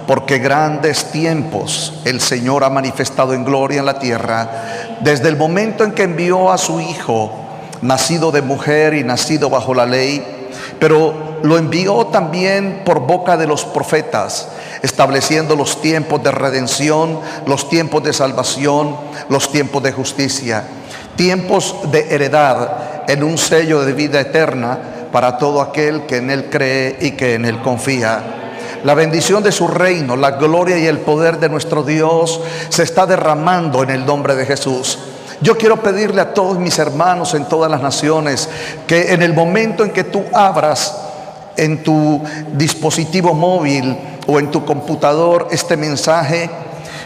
porque grandes tiempos el Señor ha manifestado en gloria en la tierra, desde el momento en que envió a su Hijo, nacido de mujer y nacido bajo la ley, pero lo envió también por boca de los profetas, estableciendo los tiempos de redención, los tiempos de salvación, los tiempos de justicia, tiempos de heredad en un sello de vida eterna para todo aquel que en Él cree y que en Él confía. La bendición de su reino, la gloria y el poder de nuestro Dios se está derramando en el nombre de Jesús. Yo quiero pedirle a todos mis hermanos en todas las naciones que en el momento en que tú abras en tu dispositivo móvil o en tu computador este mensaje,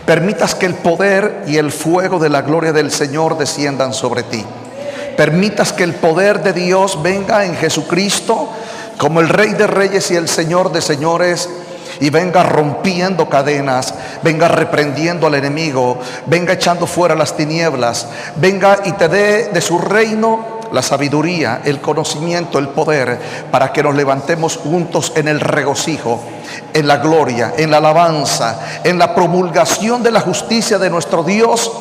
permitas que el poder y el fuego de la gloria del Señor desciendan sobre ti. Permitas que el poder de Dios venga en Jesucristo como el Rey de Reyes y el Señor de Señores, y venga rompiendo cadenas, venga reprendiendo al enemigo, venga echando fuera las tinieblas, venga y te dé de su reino la sabiduría, el conocimiento, el poder, para que nos levantemos juntos en el regocijo, en la gloria, en la alabanza, en la promulgación de la justicia de nuestro Dios,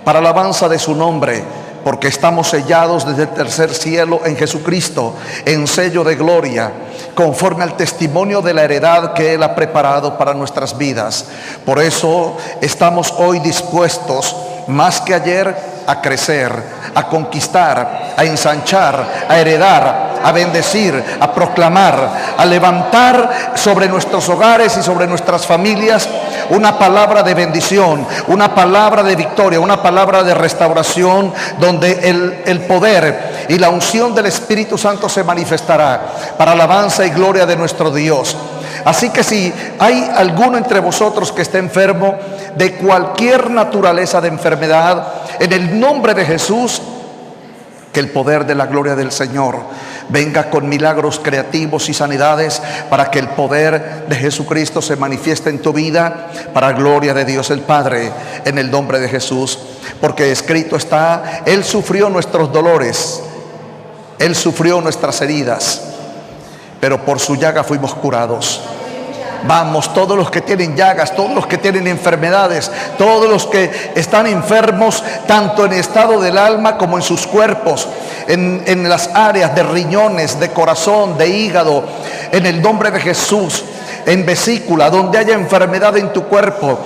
para alabanza de su nombre, porque estamos sellados desde el tercer cielo en Jesucristo, en sello de gloria, conforme al testimonio de la heredad que Él ha preparado para nuestras vidas. Por eso estamos hoy dispuestos, más que ayer, a crecer, a conquistar, a ensanchar, a heredar, a bendecir, a proclamar, a levantar sobre nuestros hogares y sobre nuestras familias una palabra de bendición, una palabra de victoria, una palabra de restauración, donde el poder y la unción del Espíritu Santo se manifestará para alabanza y gloria de nuestro Dios. Así que si hay alguno entre vosotros que esté enfermo de cualquier naturaleza de enfermedad, en el nombre de Jesús, que el poder de la gloria del Señor venga con milagros creativos y sanidades, para que el poder de Jesucristo se manifieste en tu vida, para gloria de Dios el Padre, en el nombre de Jesús. Porque escrito está: Él sufrió nuestros dolores, Él sufrió nuestras heridas, pero por su llaga fuimos curados. Vamos, todos los que tienen llagas, todos los que tienen enfermedades, todos los que están enfermos, tanto en estado del alma como en sus cuerpos, en las áreas de riñones, de corazón, de hígado, en el nombre de Jesús, en vesícula, donde haya enfermedad en tu cuerpo,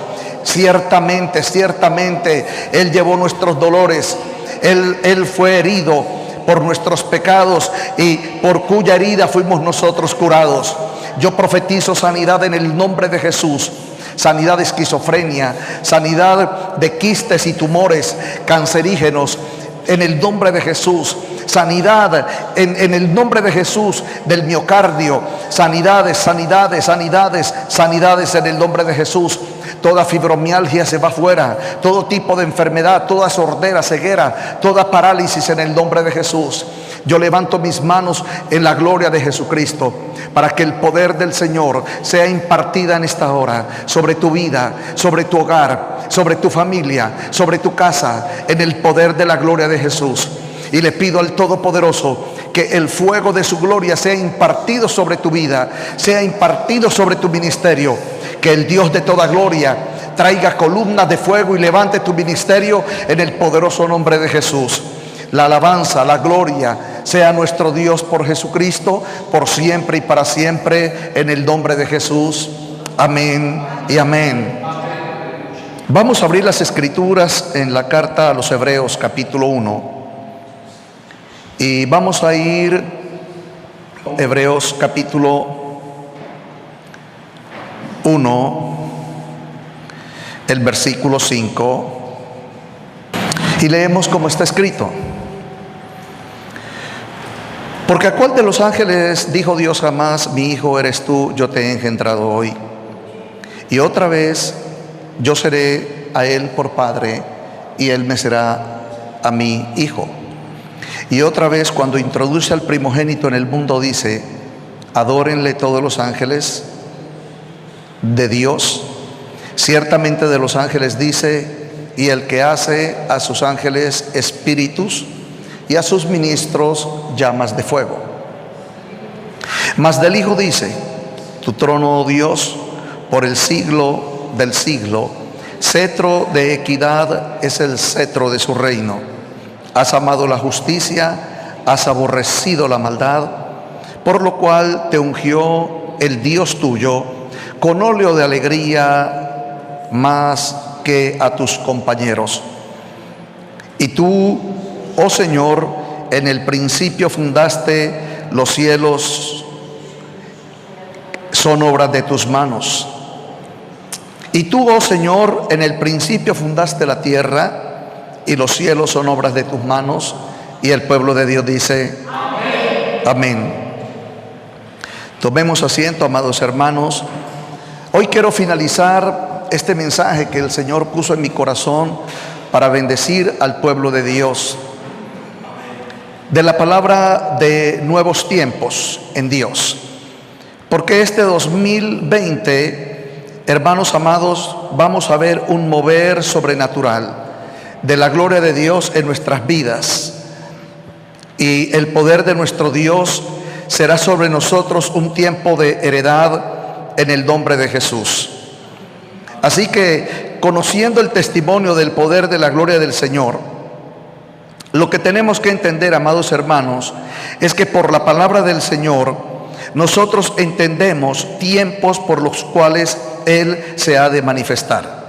ciertamente, Él llevó nuestros dolores, Él fue herido por nuestros pecados, y por cuya herida fuimos nosotros curados. Yo profetizo sanidad en el nombre de Jesús, sanidad de esquizofrenia, sanidad de quistes y tumores cancerígenos, en el nombre de Jesús. Sanidad en el nombre de Jesús del miocardio, sanidades en el nombre de Jesús. Toda fibromialgia se va fuera, todo tipo de enfermedad, toda sordera, ceguera, toda parálisis en el nombre de Jesús. Yo levanto mis manos en la gloria de Jesucristo, para que el poder del Señor sea impartida en esta hora sobre tu vida, sobre tu hogar, sobre tu familia, sobre tu casa, en el poder de la gloria de Jesús. Y le pido al Todopoderoso que el fuego de su gloria sea impartido sobre tu vida, sea impartido sobre tu ministerio. Que el Dios de toda gloria traiga columnas de fuego y levante tu ministerio en el poderoso nombre de Jesús. La alabanza, la gloria sea nuestro Dios por Jesucristo, por siempre y para siempre, en el nombre de Jesús. Amén y amén. Vamos a abrir las Escrituras en la carta a los Hebreos, capítulo 1. Y vamos a ir Hebreos capítulo 1, el versículo 5, y leemos como está escrito: porque a cuál de los ángeles dijo Dios jamás: mi hijo eres tú, yo te he engendrado hoy? Y otra vez: yo seré a él por padre y él me será a mí hijo. Y otra vez, cuando introduce al primogénito en el mundo, dice: adórenle todos los ángeles de Dios. Ciertamente de los ángeles dice: y el que hace a sus ángeles espíritus y a sus ministros llamas de fuego. Mas del Hijo dice: tu trono, oh Dios, por el siglo del siglo. Cetro de equidad es el cetro de su reino. Has amado la justicia, has aborrecido la maldad, por lo cual te ungió el Dios tuyo con óleo de alegría más que a tus compañeros. Y tú, oh Señor, en el principio fundaste los cielos, son obras de tus manos. Y tú, oh Señor, en el principio fundaste la tierra, y los cielos son obras de tus manos. Y el pueblo de Dios dice: amén. Amén. Tomemos asiento, amados hermanos. Hoy quiero finalizar este mensaje que el Señor puso en mi corazón para bendecir al pueblo de Dios, de la palabra de nuevos tiempos en Dios. Porque este 2020, hermanos amados, vamos a ver un mover sobrenatural de la gloria de Dios en nuestras vidas. Y el poder de nuestro Dios será sobre nosotros un tiempo de heredad en el nombre de Jesús. Así que, conociendo el testimonio del poder de la gloria del Señor, lo que tenemos que entender, amados hermanos, es que por la palabra del Señor nosotros entendemos tiempos por los cuales Él se ha de manifestar.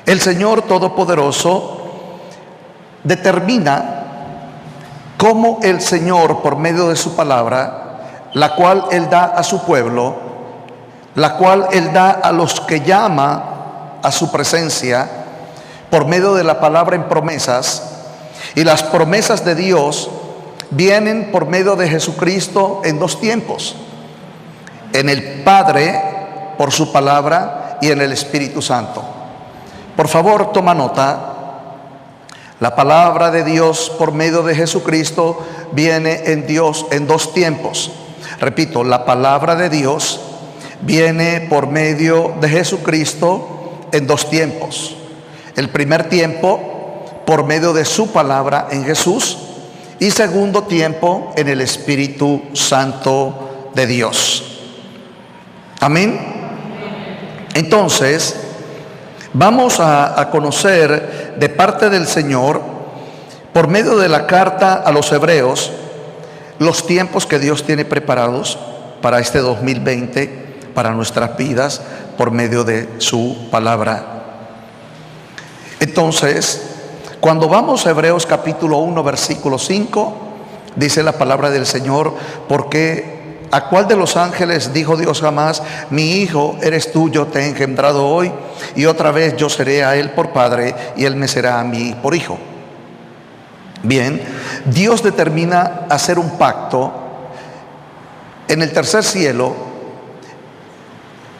El Señor Todopoderoso determina cómo el Señor, por medio de su palabra, la cual Él da a su pueblo, la cual Él da a los que llama a su presencia, por medio de la palabra en promesas. Y las promesas de Dios vienen por medio de Jesucristo en dos tiempos: en el Padre por su palabra y en el Espíritu Santo. Por favor, toma nota. La palabra de Dios por medio de Jesucristo viene en Dios en dos tiempos. Repito, la palabra de Dios viene por medio de Jesucristo en dos tiempos. El primer tiempo por medio de su palabra en Jesús, y segundo tiempo en el Espíritu Santo de Dios. Amén. Entonces, vamos a conocer de parte del Señor, por medio de la carta a los hebreos, los tiempos que Dios tiene preparados para este 2020, para nuestras vidas, por medio de su palabra. Entonces, cuando vamos a Hebreos capítulo 1, versículo 5, dice la palabra del Señor: porque ¿a cuál de los ángeles dijo Dios jamás: mi hijo eres tú, yo te he engendrado hoy? Y otra vez yo seré a él por padre y él me será a mí por hijo. Bien, Dios determina hacer un pacto en el tercer cielo,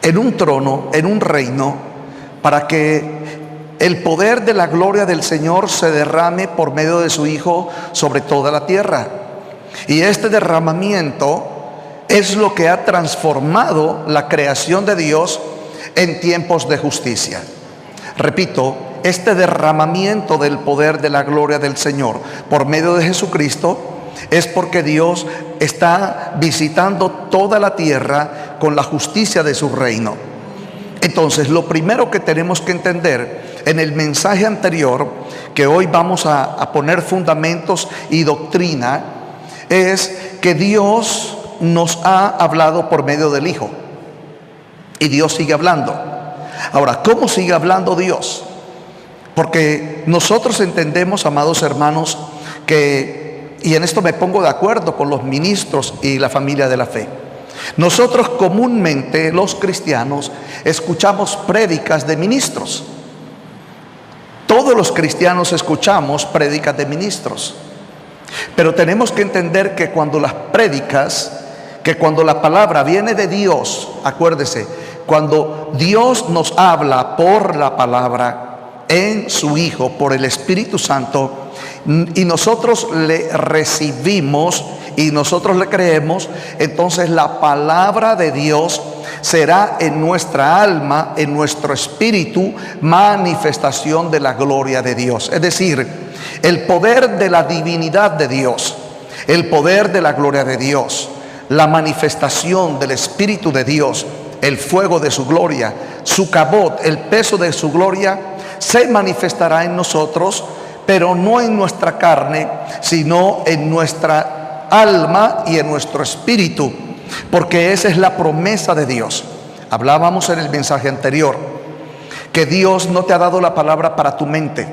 en un trono, en un reino, para que el poder de la gloria del Señor se derrame por medio de su Hijo sobre toda la tierra. Y este derramamiento es lo que ha transformado la creación de Dios en tiempos de justicia. Repito, este derramamiento del poder de la gloria del Señor por medio de Jesucristo es porque Dios está visitando toda la tierra con la justicia de su reino. Entonces, lo primero que tenemos que entender en el mensaje anterior, que hoy vamos a poner fundamentos y doctrina, es que Dios nos ha hablado por medio del Hijo, y Dios sigue hablando. Ahora, ¿cómo sigue hablando Dios? Porque nosotros entendemos, amados hermanos, que, y en esto me pongo de acuerdo con los ministros y la familia de la fe, nosotros comúnmente los cristianos escuchamos prédicas de ministros. Todos los cristianos escuchamos prédicas de ministros, pero tenemos que entender que cuando las prédicas, que cuando la palabra viene de Dios, acuérdese, cuando Dios nos habla por la palabra en su Hijo, por el Espíritu Santo, y nosotros le recibimos y nosotros le creemos, entonces la palabra de Dios será en nuestra alma, en nuestro espíritu, manifestación de la gloria de Dios. Es decir, el poder de la divinidad de Dios, el poder de la gloria de Dios, la manifestación del Espíritu de Dios el fuego de su gloria, su cabot, el peso de su gloria, se manifestará en nosotros, pero no en nuestra carne, sino en nuestra alma y en nuestro espíritu, porque esa es la promesa de Dios. Hablábamos en el mensaje anterior que Dios no te ha dado la palabra para tu mente,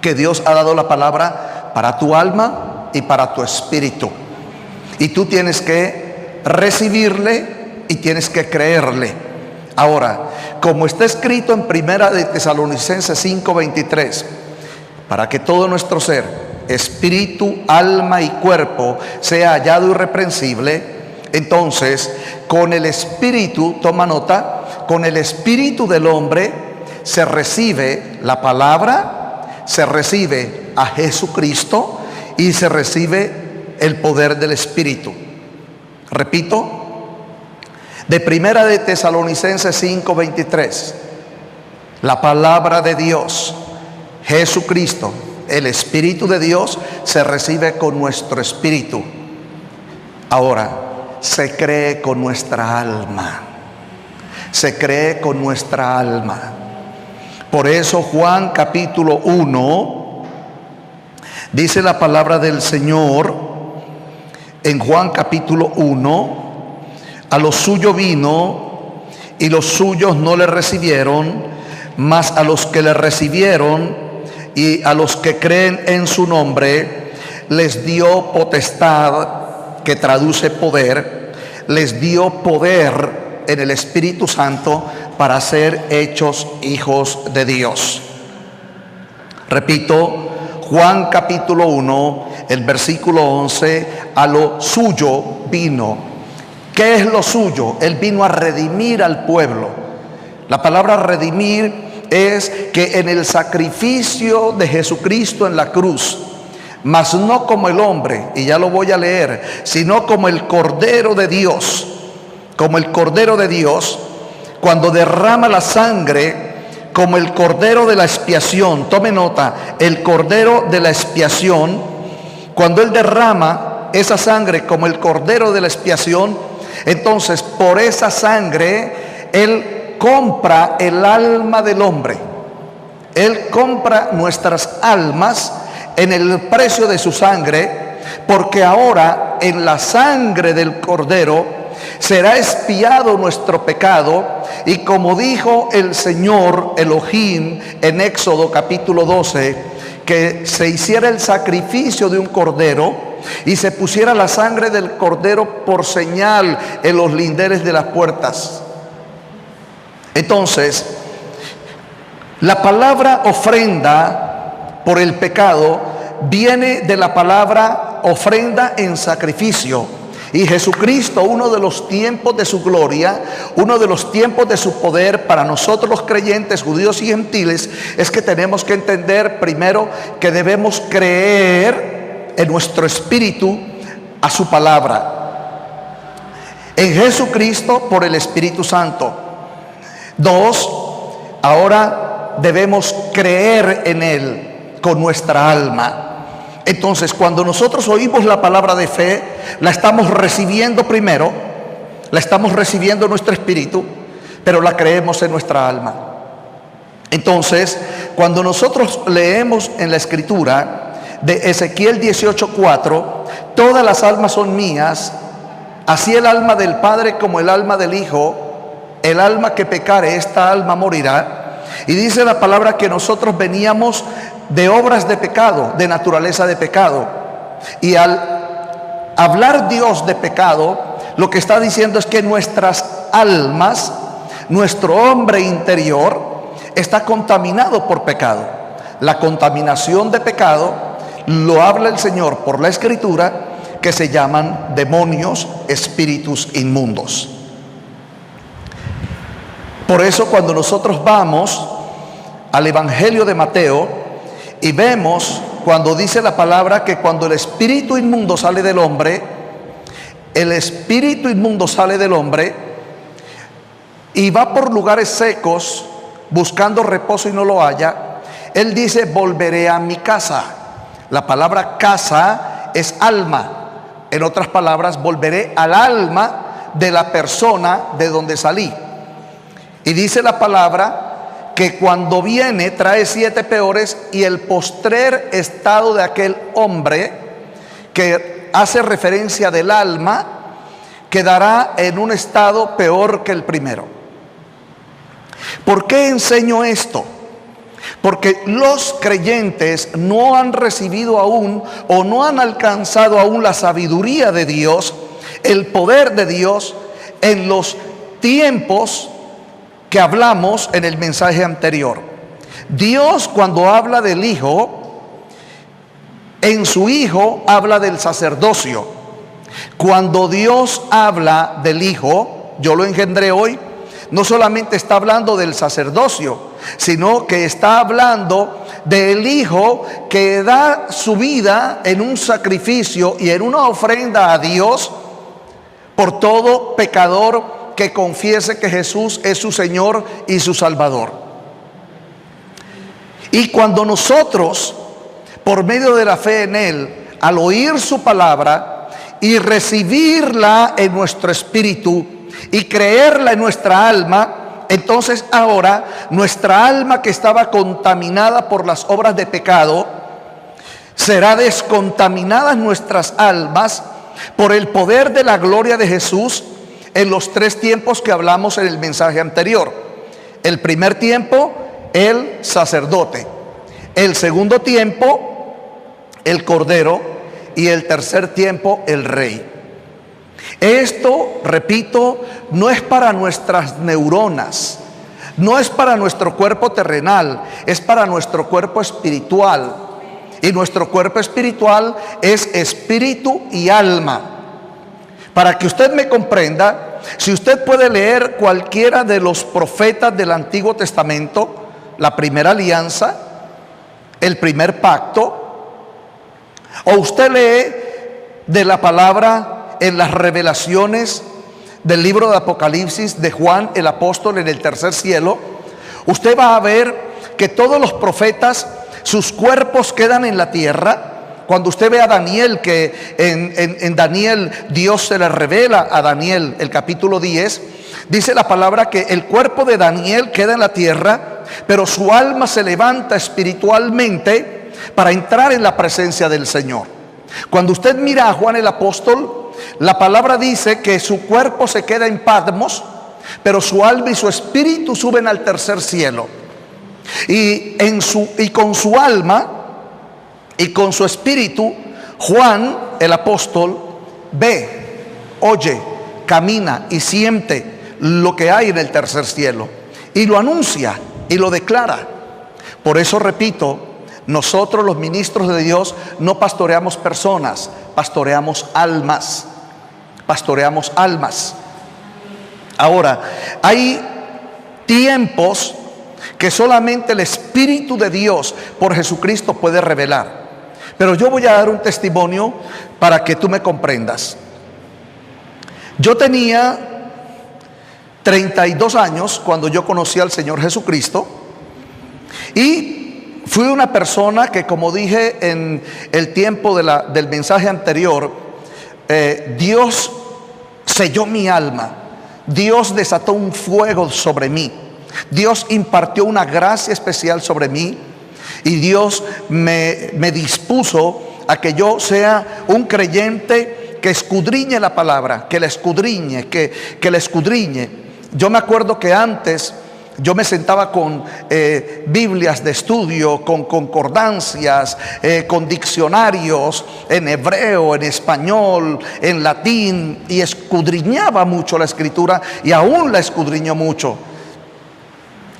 que Dios ha dado la palabra para tu alma y para tu espíritu. Y tú tienes que recibirle y tienes que creerle. Ahora, como está escrito en Primera de Tesalonicenses 5:23, para que todo nuestro ser, espíritu, alma y cuerpo, sea hallado irreprensible, entonces con el espíritu, toma nota, con el espíritu del hombre se recibe la palabra, se recibe a Jesucristo y se recibe el poder del espíritu. Repito, de Primera de Tesalonicenses 5:23, la palabra de Dios, Jesucristo, el Espíritu de Dios, se recibe con nuestro espíritu. Ahora, se cree con nuestra alma. Se cree con nuestra alma. Por eso Juan capítulo 1, dice la palabra del Señor en Juan capítulo 1, a los suyos vino y los suyos no le recibieron, mas a los que le recibieron y a los que creen en su nombre, les dio potestad, que traduce poder, les dio poder en el Espíritu Santo para ser hechos hijos de Dios. Repito, Juan capítulo 1, el versículo 11, a lo suyo vino. ¿Qué es lo suyo? Él vino a redimir al pueblo. La palabra redimir es que en el sacrificio de Jesucristo en la cruz, mas no como el hombre, y ya lo voy a leer, sino como el Cordero de Dios, como el Cordero de Dios, cuando derrama la sangre, como el Cordero de la expiación. Tome nota, el Cordero de la expiación, cuando Él derrama esa sangre como el Cordero de la expiación, entonces por esa sangre Él compra el alma del hombre. Él compra nuestras almas en el precio de su sangre, porque ahora en la sangre del Cordero será expiado nuestro pecado. Y como dijo el Señor Elohim en Éxodo capítulo 12, que se hiciera el sacrificio de un cordero y se pusiera la sangre del cordero por señal en los linderes de las puertas. Entonces, la palabra ofrenda por el pecado viene de la palabra ofrenda en sacrificio. Y Jesucristo, uno de los tiempos de su gloria, uno de los tiempos de su poder para nosotros los creyentes, judíos y gentiles, es que tenemos que entender primero que debemos creer en nuestro espíritu a su palabra. En Jesucristo por el Espíritu Santo. 2, ahora debemos creer en Él con nuestra alma. Entonces, cuando nosotros oímos la palabra de fe, la estamos recibiendo primero, la estamos recibiendo en nuestro espíritu, pero la creemos en nuestra alma. Entonces, cuando nosotros leemos en la escritura de Ezequiel 18:4, todas las almas son mías, así el alma del Padre como el alma del Hijo, el alma que pecare, esta alma morirá. Y dice la palabra que nosotros veníamos de obras de pecado, de naturaleza de pecado. Y al hablar Dios de pecado, lo que está diciendo es que nuestras almas, nuestro hombre interior, está contaminado por pecado. La contaminación de pecado lo habla el Señor por la Escritura, que se llaman demonios, espíritus inmundos. Por eso cuando nosotros vamos al Evangelio de Mateo y vemos cuando dice la palabra que cuando el espíritu inmundo sale del hombre, el espíritu inmundo sale del hombre y va por lugares secos buscando reposo y no lo halla, él dice: volveré a mi casa. La palabra casa es alma. En otras palabras, volveré al alma de la persona de donde salí. Y dice la palabra que cuando viene trae 7 peores, y el postrer estado de aquel hombre, que hace referencia del alma, quedará en un estado peor que el primero. ¿Por qué enseño esto? Porque los creyentes no han recibido aún, o no han alcanzado aún, la sabiduría de Dios, el poder de Dios en los tiempos que hablamos en el mensaje anterior. Dios, cuando habla del Hijo, en su Hijo habla del sacerdocio. Cuando Dios habla del Hijo, yo lo engendré hoy, no solamente está hablando del sacerdocio, sino que está hablando del Hijo que da su vida en un sacrificio y en una ofrenda a Dios por todo pecador que confiese que Jesús es su Señor y su Salvador. Y cuando nosotros, por medio de la fe en Él, al oír su palabra y recibirla en nuestro espíritu y creerla en nuestra alma, entonces ahora nuestra alma, que estaba contaminada por las obras de pecado, será descontaminada nuestras almas por el poder de la gloria de Jesús en los 3 tiempos que hablamos en el mensaje anterior. El primer tiempo, el sacerdote; el segundo tiempo, el cordero; y el tercer tiempo, el rey. Esto, repito, no es para nuestras neuronas, no es para nuestro cuerpo terrenal, es para nuestro cuerpo espiritual. Y nuestro cuerpo espiritual es espíritu y alma. Para que usted me comprenda, si usted puede leer cualquiera de los profetas del Antiguo Testamento, la primera alianza, el primer pacto, o usted lee de la palabra en las revelaciones del libro de Apocalipsis de Juan el apóstol en el tercer cielo, usted va a ver que todos los profetas, sus cuerpos quedan en la tierra. Cuando usted ve a Daniel, que en Daniel Dios se le revela a Daniel, el capítulo 10, dice la palabra que el cuerpo de Daniel queda en la tierra, pero su alma se levanta espiritualmente para entrar en la presencia del Señor. Cuando usted mira a Juan el apóstol, la palabra dice que su cuerpo se queda en Patmos, pero su alma y su espíritu suben al tercer cielo. Y con su alma y con su espíritu, Juan el apóstol ve, oye, camina y siente lo que hay en el tercer cielo, y lo anuncia y lo declara. Por eso repito, nosotros los ministros de Dios no pastoreamos personas, pastoreamos almas. Pastoreamos almas. Ahora, hay tiempos que solamente el Espíritu de Dios por Jesucristo puede revelar. Pero yo voy a dar un testimonio para que tú me comprendas. Yo tenía 32 años cuando yo conocí al Señor Jesucristo, y fui una persona que, como dije en el tiempo del mensaje anterior, Dios selló mi alma, Dios desató un fuego sobre mí, Dios impartió una gracia especial sobre mí, y Dios me dispuso a que yo sea un creyente que escudriñe la palabra, que la escudriñe, que la escudriñe. Yo me acuerdo que antes yo me sentaba con Biblias de estudio, con concordancias, con diccionarios en hebreo, en español, en latín, y escudriñaba mucho la escritura, y aún la escudriño mucho.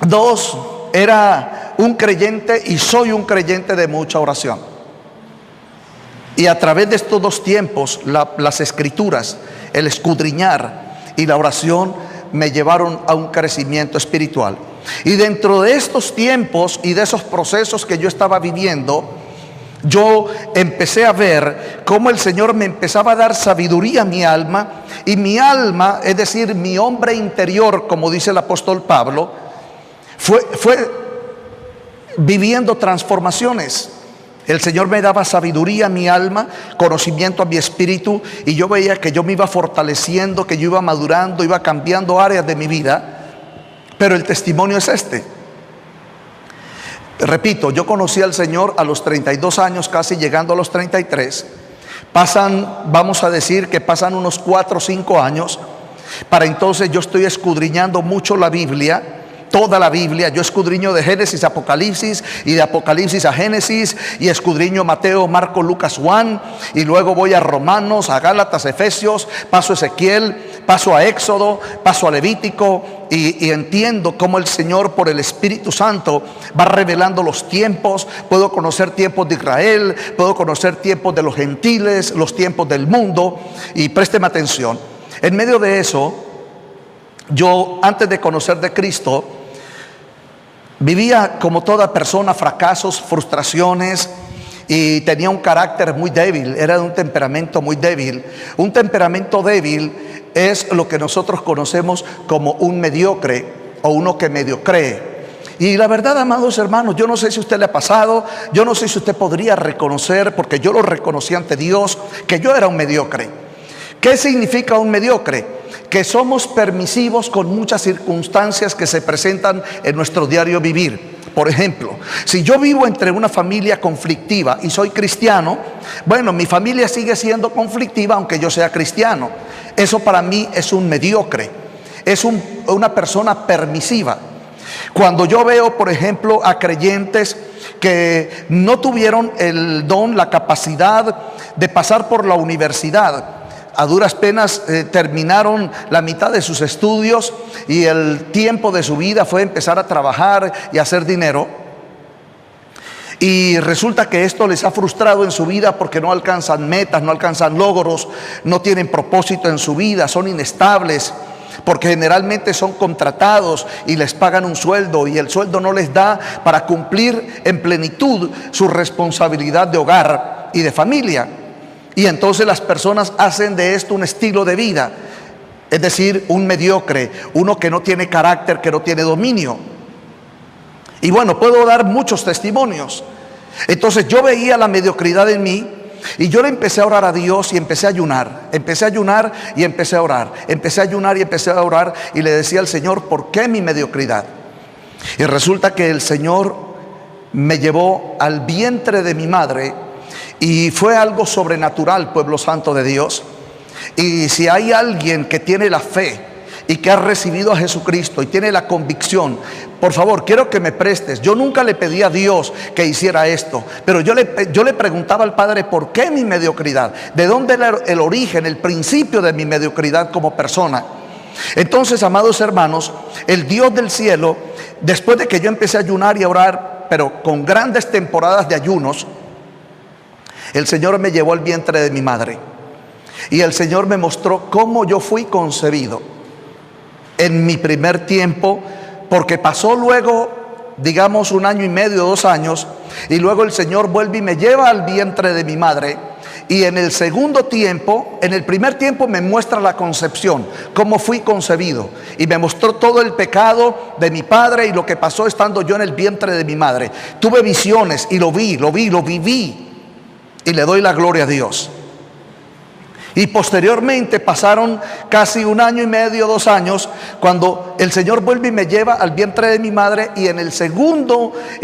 2, era un creyente y soy un creyente de mucha oración. Y a través de estos 2 tiempos, las escrituras, el escudriñar y la oración, me llevaron a un crecimiento espiritual. Y dentro de estos tiempos y de esos procesos que yo estaba viviendo, yo empecé a ver cómo el Señor me empezaba a dar sabiduría a mi alma, y mi alma, es decir, mi hombre interior, como dice el apóstol Pablo, fue viviendo transformaciones. El Señor me daba sabiduría a mi alma, conocimiento a mi espíritu, y yo veía que yo me iba fortaleciendo, que yo iba madurando, iba cambiando áreas de mi vida. Pero el testimonio es este. Repito, yo conocí al Señor a los 32 años, casi llegando a los 33. Vamos a decir que pasan unos 4 o 5 años. Para entonces yo estoy escudriñando mucho la Biblia. Toda la Biblia, yo escudriño de Génesis a Apocalipsis y de Apocalipsis a Génesis, y escudriño Mateo, Marcos, Lucas, Juan, y luego voy a Romanos, a Gálatas, Efesios, paso a Ezequiel, paso a Éxodo, paso a Levítico, y entiendo cómo el Señor por el Espíritu Santo va revelando los tiempos. Puedo conocer tiempos de Israel, puedo conocer tiempos de los gentiles, los tiempos del mundo. Y présteme atención, en medio de eso, yo antes de conocer de Cristo vivía como toda persona fracasos, frustraciones, y tenía un carácter muy débil, era de un temperamento muy débil. Un temperamento débil es lo que nosotros conocemos como un mediocre o uno que medio cree. Y la verdad, amados hermanos, yo no sé si a usted le ha pasado, yo no sé si usted podría reconocer, porque yo lo reconocí ante Dios, que yo era un mediocre. ¿Qué significa un mediocre? Que somos permisivos con muchas circunstancias que se presentan en nuestro diario vivir. Por ejemplo, si yo vivo entre una familia conflictiva y soy cristiano, bueno, mi familia sigue siendo conflictiva aunque yo sea cristiano. Eso para mí es un mediocre, es una persona permisiva. Cuando yo veo, por ejemplo, a creyentes que no tuvieron el don, la capacidad de pasar por la universidad, a duras penas terminaron la mitad de sus estudios y el tiempo de su vida fue empezar a trabajar y hacer dinero. Y resulta que esto les ha frustrado en su vida porque no alcanzan metas, no alcanzan logros, no tienen propósito en su vida, son inestables, porque generalmente son contratados y les pagan un sueldo, y el sueldo no les da para cumplir en plenitud su responsabilidad de hogar y de familia. Y entonces las personas hacen de esto un estilo de vida, es decir, un mediocre, uno que no tiene carácter, que no tiene dominio. Y bueno, puedo dar muchos testimonios. Entonces yo veía la mediocridad en mí, y yo le empecé a orar a Dios y empecé a ayunar. Empecé a ayunar y empecé a orar. Empecé a ayunar y empecé a orar, y le decía al Señor, ¿por qué mi mediocridad? Y resulta que el Señor me llevó al vientre de mi madre. Y fue algo sobrenatural, pueblo santo de Dios. Y si hay alguien que tiene la fe y que ha recibido a Jesucristo y tiene la convicción, por favor, quiero que me prestes. Yo nunca le pedí a Dios que hiciera esto, pero yo le preguntaba al Padre, ¿por qué mi mediocridad? ¿De dónde era el origen, el principio de mi mediocridad como persona? Entonces, amados hermanos, el Dios del cielo, después de que yo empecé a ayunar y a orar, pero con grandes temporadas de ayunos, el Señor me llevó al vientre de mi madre, y el Señor me mostró cómo yo fui concebido en mi primer tiempo, porque pasó luego, digamos, 1 año y medio, 2 años, y luego el Señor vuelve y me lleva al vientre de mi madre. Y en el segundo tiempo, en el primer tiempo me muestra la concepción, cómo fui concebido, y me mostró todo el pecado de mi padre y lo que pasó estando yo en el vientre de mi madre. Tuve visiones y lo viví. Y le doy la gloria a Dios. Y posteriormente pasaron casi 1 año y medio, 2 años, cuando el Señor vuelve y me lleva al vientre de mi madre. Y en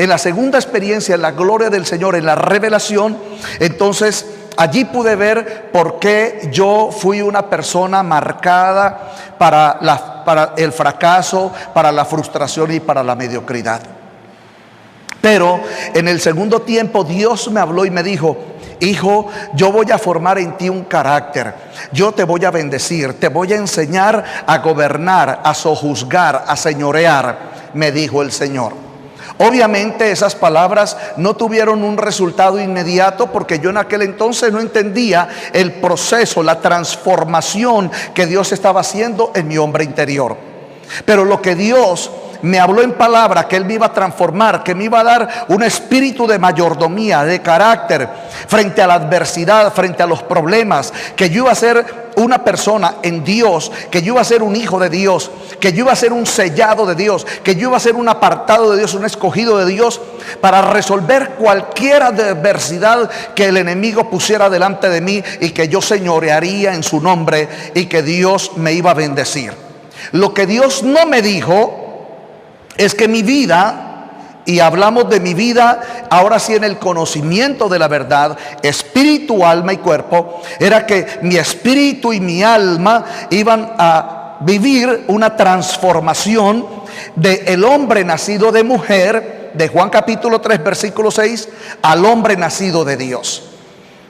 la segunda experiencia, en la gloria del Señor, en la revelación, entonces allí pude ver por qué yo fui una persona marcada para el fracaso, para la frustración y para la mediocridad. Pero en el segundo tiempo Dios me habló y me dijo: hijo, yo voy a formar en ti un carácter, yo te voy a bendecir, te voy a enseñar a gobernar, a sojuzgar, a señorear, me dijo el Señor. Obviamente esas palabras no tuvieron un resultado inmediato, porque yo en aquel entonces no entendía el proceso, la transformación que Dios estaba haciendo en mi hombre interior. Pero lo que Dios me habló en palabra, que Él me iba a transformar, que me iba a dar un espíritu de mayordomía, de carácter, frente a la adversidad, frente a los problemas, que yo iba a ser una persona en Dios, que yo iba a ser un hijo de Dios, que yo iba a ser un sellado de Dios, que yo iba a ser un apartado de Dios, un escogido de Dios, para resolver cualquier adversidad que el enemigo pusiera delante de mí, y que yo señorearía en su nombre, y que Dios me iba a bendecir. Lo que Dios no me dijo es que mi vida, y hablamos de mi vida ahora sí en el conocimiento de la verdad, espíritu, alma y cuerpo, era que mi espíritu y mi alma iban a vivir una transformación del hombre nacido de mujer, de Juan capítulo 3 versículo 6, al hombre nacido de Dios.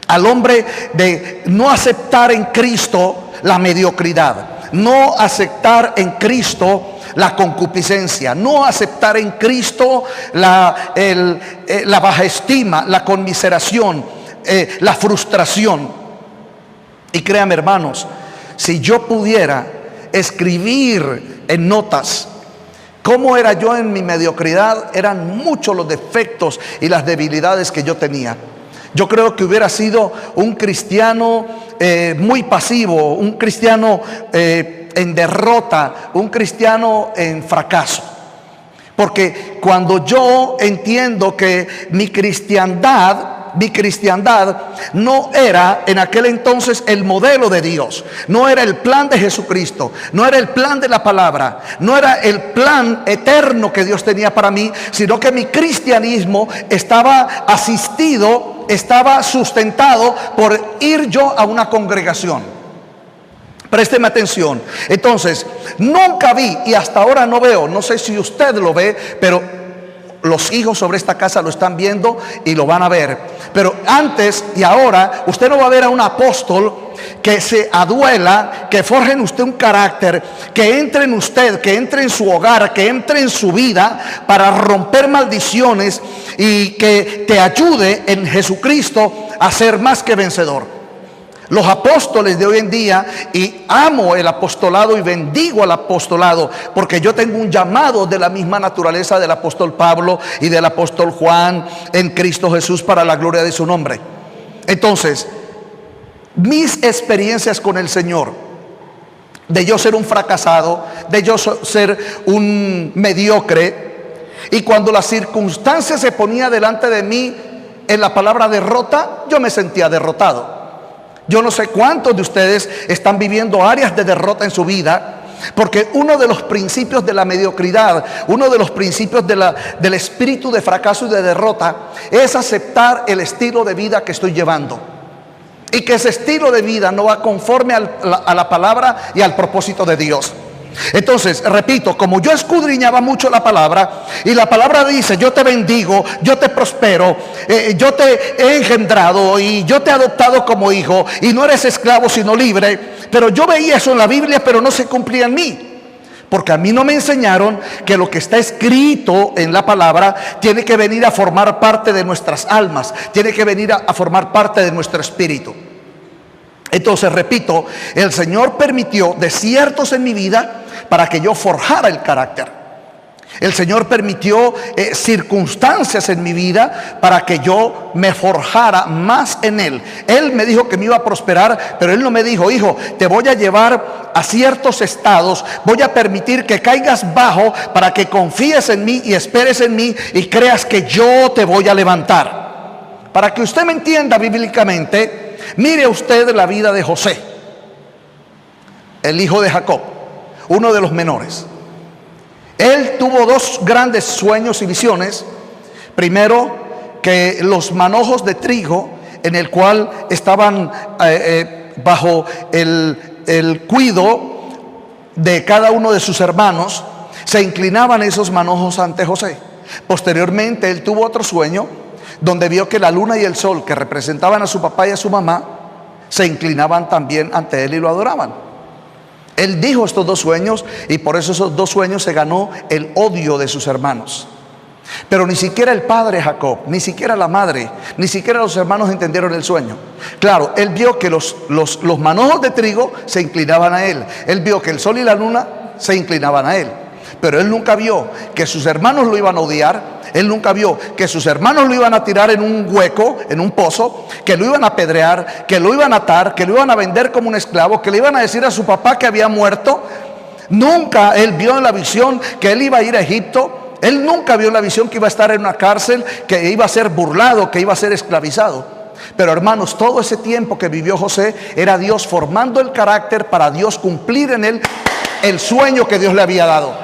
Al hombre de no aceptar en Cristo la mediocridad, no aceptar en Cristo la concupiscencia, no aceptar en Cristo la baja estima, la conmiseración, la frustración. Y créanme, hermanos, si yo pudiera escribir en notas cómo era yo en mi mediocridad, eran muchos los defectos y las debilidades que yo tenía. Yo creo que hubiera sido un cristiano muy pasivo, un cristiano en derrota, un cristiano en fracaso. Porque cuando yo entiendo que mi cristiandad no era en aquel entonces el modelo de Dios, no era el plan de Jesucristo, no era el plan de la palabra, no era el plan eterno que Dios tenía para mí, sino que mi cristianismo estaba asistido, estaba sustentado por ir yo a una congregación. Présteme atención. Entonces, nunca vi, y hasta ahora no veo, no sé si usted lo ve, pero los hijos sobre esta casa lo están viendo y lo van a ver. Pero antes y ahora, usted no va a ver a un apóstol que se aduela, que forje en usted un carácter, que entre en usted, que entre en su hogar, que entre en su vida para romper maldiciones y que te ayude en Jesucristo a ser más que vencedor. Los apóstoles de hoy en día, y amo el apostolado y bendigo al apostolado, porque yo tengo un llamado de la misma naturaleza del apóstol Pablo y del apóstol Juan en Cristo Jesús para la gloria de su nombre. Entonces, mis experiencias con el Señor, de yo ser un fracasado, de yo ser un mediocre, y cuando la circunstancia se ponía delante de mí en la palabra derrota, yo me sentía derrotado. Yo no sé cuántos de ustedes están viviendo áreas de derrota en su vida, porque uno de los principios de la mediocridad, uno de los principios del espíritu de fracaso y de derrota, es aceptar el estilo de vida que estoy llevando, y que ese estilo de vida no va conforme a la palabra y al propósito de Dios. Entonces, repito, como yo escudriñaba mucho la palabra, y la palabra dice: yo te bendigo, yo te prospero, yo te he engendrado y yo te he adoptado como hijo, y no eres esclavo sino libre. Pero yo veía eso en la Biblia, pero no se cumplía en mí, porque a mí no me enseñaron que lo que está escrito en la palabra tiene que venir a formar parte de nuestras almas, tiene que venir a formar parte de nuestro espíritu. Entonces, repito, el Señor permitió desiertos en mi vida para que yo forjara el carácter. El Señor permitió circunstancias en mi vida para que yo me forjara más en Él. Él me dijo que me iba a prosperar, pero Él no me dijo: hijo, te voy a llevar a ciertos estados, voy a permitir que caigas bajo para que confíes en mí y esperes en mí y creas que yo te voy a levantar. Para que usted me entienda bíblicamente, mire usted la vida de José, el hijo de Jacob, uno de los menores. Él tuvo dos grandes sueños y visiones. Primero, que los manojos de trigo en el cual estaban bajo el cuidado de cada uno de sus hermanos, se inclinaban esos manojos ante José. Posteriormente él tuvo otro sueño donde vio que la luna y el sol, que representaban a su papá y a su mamá, se inclinaban también ante él y lo adoraban. Él dijo estos dos sueños, y por eso esos dos sueños se ganó el odio de sus hermanos. Pero ni siquiera el padre Jacob, ni siquiera la madre, ni siquiera los hermanos entendieron el sueño. Claro, él vio que los manojos de trigo se inclinaban a él. Él vio que el sol y la luna se inclinaban a él. Pero él nunca vio que sus hermanos lo iban a odiar. Él nunca vio que sus hermanos lo iban a tirar en un hueco, en un pozo, que lo iban a apedrear, que lo iban a atar, que lo iban a vender como un esclavo, que le iban a decir a su papá que había muerto. Nunca él vio en la visión que él iba a ir a Egipto. Él nunca vio en la visión que iba a estar en una cárcel, que iba a ser burlado, que iba a ser esclavizado. Pero hermanos, todo ese tiempo que vivió José era Dios formando el carácter para Dios cumplir en él el sueño que Dios le había dado.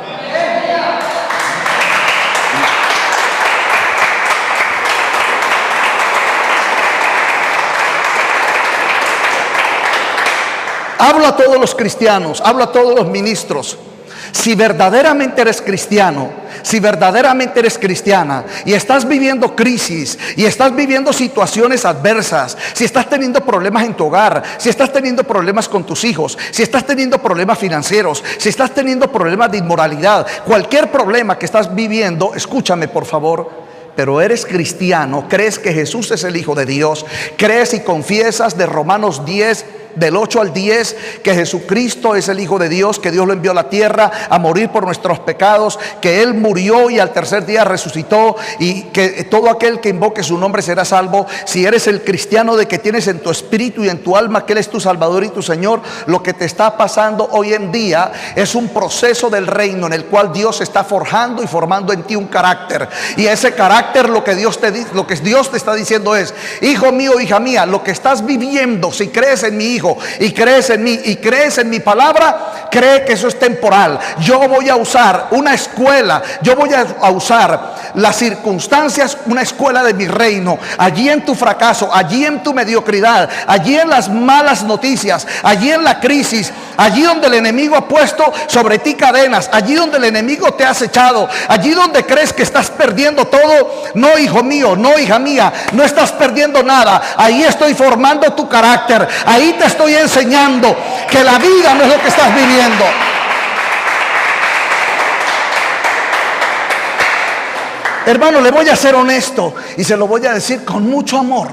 Hablo a todos los cristianos, hablo a todos los ministros. Si verdaderamente eres cristiano, si verdaderamente eres cristiana y estás viviendo crisis y estás viviendo situaciones adversas, si estás teniendo problemas en tu hogar, si estás teniendo problemas con tus hijos, si estás teniendo problemas financieros, si estás teniendo problemas de inmoralidad, cualquier problema que estás viviendo, escúchame por favor. Pero eres cristiano, crees que Jesús es el Hijo de Dios, crees y confiesas de Romanos 10, del 8 al 10, que Jesucristo es el Hijo de Dios, que Dios lo envió a la tierra a morir por nuestros pecados, que Él murió y al tercer día resucitó, y que todo aquel que invoque su nombre será salvo. Si eres el cristiano de que tienes en tu espíritu y en tu alma que Él es tu Salvador y tu Señor, lo que te está pasando hoy en día es un proceso del reino en el cual Dios está forjando y formando en ti un carácter. Y ese carácter, lo que Dios te está diciendo es: hijo mío, hija mía, lo que estás viviendo, si crees en mi Hijo y crees en mí y crees en mi palabra, cree que eso es temporal. Yo voy a usar una escuela, yo voy a usar las circunstancias, una escuela de mi reino. Allí en tu fracaso, allí en tu mediocridad, allí en las malas noticias, allí en la crisis, allí donde el enemigo ha puesto sobre ti cadenas, allí donde el enemigo te ha acechado, allí donde crees que estás perdiendo todo, no, hijo mío, no, hija mía, no estás perdiendo nada. Ahí estoy formando tu carácter, ahí te estoy enseñando que la vida no es lo que estás viviendo. Hermano, le voy a ser honesto y se lo voy a decir con mucho amor.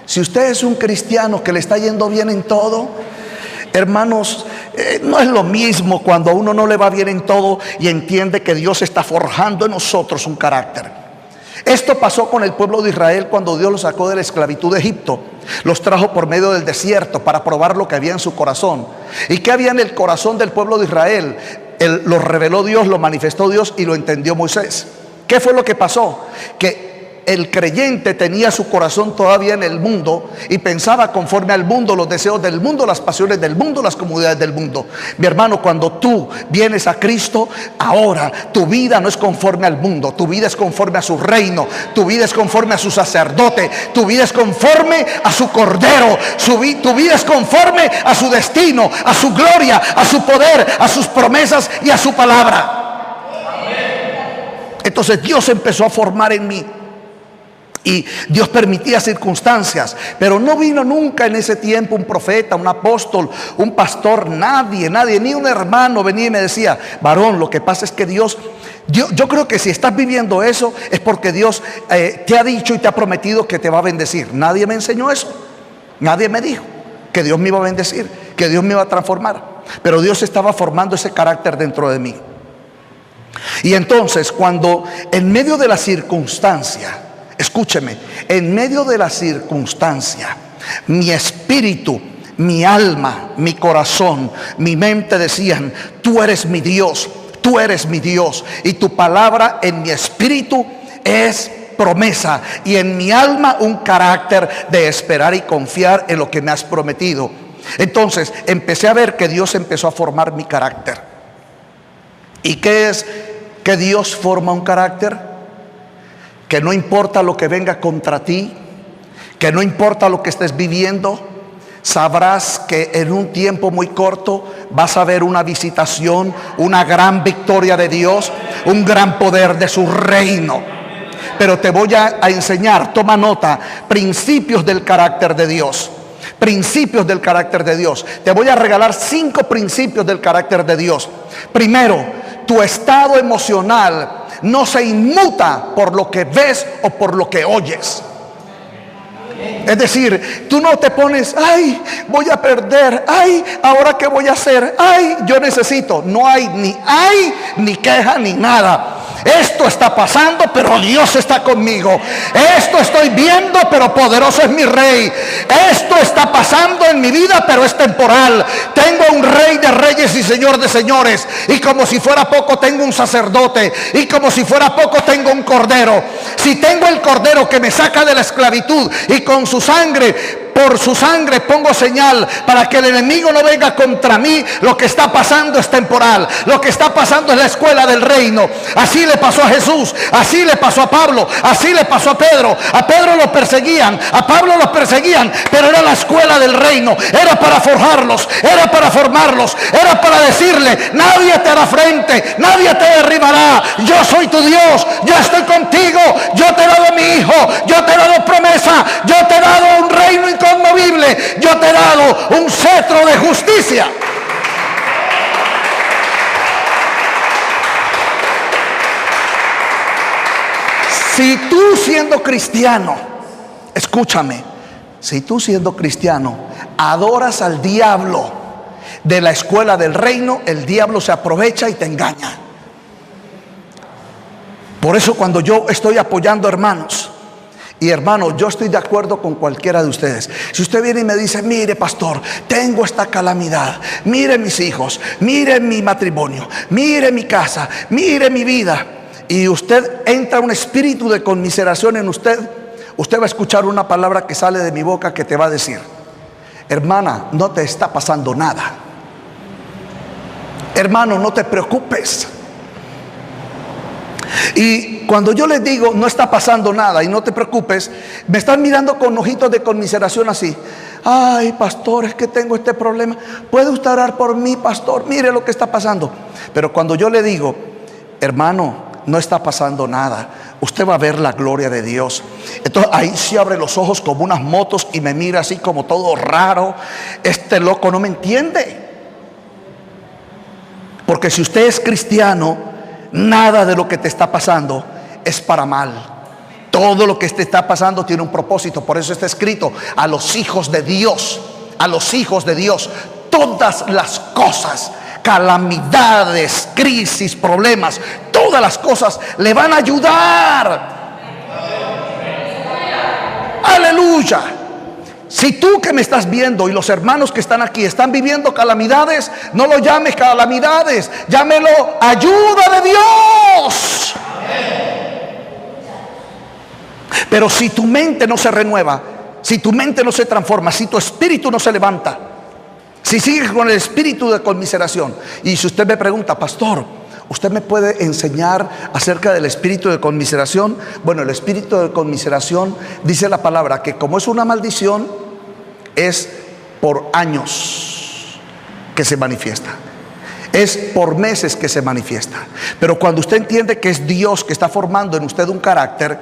Si usted es un cristiano que le está yendo bien en todo, hermanos, no es lo mismo cuando a uno no le va bien en todo y entiende que Dios está forjando en nosotros un carácter. Esto pasó con el pueblo de Israel cuando Dios los sacó de la esclavitud de Egipto. Los trajo por medio del desierto para probar lo que había en su corazón. ¿Y qué había en el corazón del pueblo de Israel? Lo reveló Dios, lo manifestó Dios y lo entendió Moisés. ¿Qué fue lo que pasó? Que el creyente tenía su corazón todavía en el mundo y pensaba conforme al mundo, los deseos del mundo, las pasiones del mundo, las comodidades del mundo. Mi hermano, cuando tú vienes a Cristo, ahora tu vida no es conforme al mundo, tu vida es conforme a su reino, tu vida es conforme a su sacerdote, tu vida es conforme a su cordero, tu vida es conforme a su destino, a su gloria, a su poder, a sus promesas y a su palabra. Entonces Dios empezó a formar en mí. Y Dios permitía circunstancias, pero no vino nunca en ese tiempo un profeta, un apóstol, un pastor, nadie, ni un hermano venía y me decía: varón, lo que pasa es que Dios, yo creo que si estás viviendo eso es porque Dios te ha dicho y te ha prometido que te va a bendecir. Nadie me enseñó eso, nadie me dijo que Dios me iba a bendecir, que Dios me iba a transformar, pero Dios estaba formando ese carácter dentro de mí. Y entonces, cuando en medio de la circunstancia, escúcheme, en medio de la circunstancia, mi espíritu, mi alma, mi corazón, mi mente decían: tú eres mi Dios, tú eres mi Dios, y tu palabra en mi espíritu es promesa, y en mi alma un carácter de esperar y confiar en lo que me has prometido. Entonces empecé a ver que Dios empezó a formar mi carácter. ¿Y qué es que Dios forma un carácter? Que no importa lo que venga contra ti, que no importa lo que estés viviendo, sabrás que en un tiempo muy corto vas a ver una visitación, una gran victoria de Dios, un gran poder de su reino. Pero te voy a enseñar, toma nota, principios del carácter de Dios. Principios del carácter de Dios. Te voy a regalar 5 principios del carácter de Dios. Primero, tu estado emocional no se inmuta por lo que ves o por lo que oyes. Es decir, tú no te pones, ay, voy a perder, ay, ahora qué voy a hacer, ay, yo necesito. No hay ni queja ni nada. Esto está pasando, pero Dios está conmigo. Esto estoy viendo, pero poderoso es mi rey. Esto está pasando en mi vida, pero es temporal. Tengo un rey de reyes y señor de señores. Y como si fuera poco, tengo un sacerdote. Y como si fuera poco, tengo un cordero. Si tengo el cordero que me saca de la esclavitud, y con su sangre, por su sangre pongo señal para que el enemigo no venga contra mí, lo que está pasando es temporal. Lo que está pasando es la escuela del reino. Así le pasó a Jesús, así le pasó a Pablo, así le pasó a Pedro. A Pedro lo perseguían, a Pablo lo perseguían, pero era la escuela del reino. Era para forjarlos, era para formarlos, era para decirle: nadie te hará frente, nadie te derribará. Yo soy tu Dios, yo estoy contigo, yo te he dado mi hijo, yo te he dado promesa, yo te he dado un reino inconmovible, yo te he dado un cetro de justicia. Si tú siendo cristiano, escúchame, si tú siendo cristiano adoras al diablo de la escuela del reino, el diablo se aprovecha y te engaña. Por eso cuando yo estoy apoyando hermanos, y hermano, yo estoy de acuerdo con cualquiera de ustedes. Si usted viene y me dice: mire, pastor, tengo esta calamidad, mire mis hijos, mire mi matrimonio, mire mi casa, mire mi vida, y usted entra un espíritu de conmiseración en usted, usted va a escuchar una palabra que sale de mi boca que te va a decir: hermana, no te está pasando nada. Hermano, no te preocupes. Y cuando yo les digo no está pasando nada y no te preocupes, me están mirando con ojitos de conmiseración así: ay, pastor, es que tengo este problema, ¿puede usted orar por mí, pastor? Mire lo que está pasando. Pero cuando yo le digo: hermano, no está pasando nada, usted va a ver la gloria de Dios. Entonces ahí se abre los ojos como unas motos y me mira así como todo raro. Este loco no me entiende. Porque si usted es cristiano, nada de lo que te está pasando es para mal. Todo lo que te está pasando tiene un propósito. Por eso está escrito: a los hijos de Dios, a los hijos de Dios, todas las cosas, calamidades, crisis, problemas, todas las cosas le van a ayudar. Aleluya. Si tú que me estás viendo y los hermanos que están aquí están viviendo calamidades, no lo llames calamidades, llámelo ayuda de Dios. Pero si tu mente no se renueva, si tu mente no se transforma, si tu espíritu no se levanta, si sigues con el espíritu de conmiseración, y si usted me pregunta: pastor, ¿usted me puede enseñar acerca del espíritu de conmiseración? Bueno, el espíritu de conmiseración, dice la palabra, que como es una maldición, es por años que se manifiesta, es por meses que se manifiesta. Pero cuando usted entiende que es Dios que está formando en usted un carácter,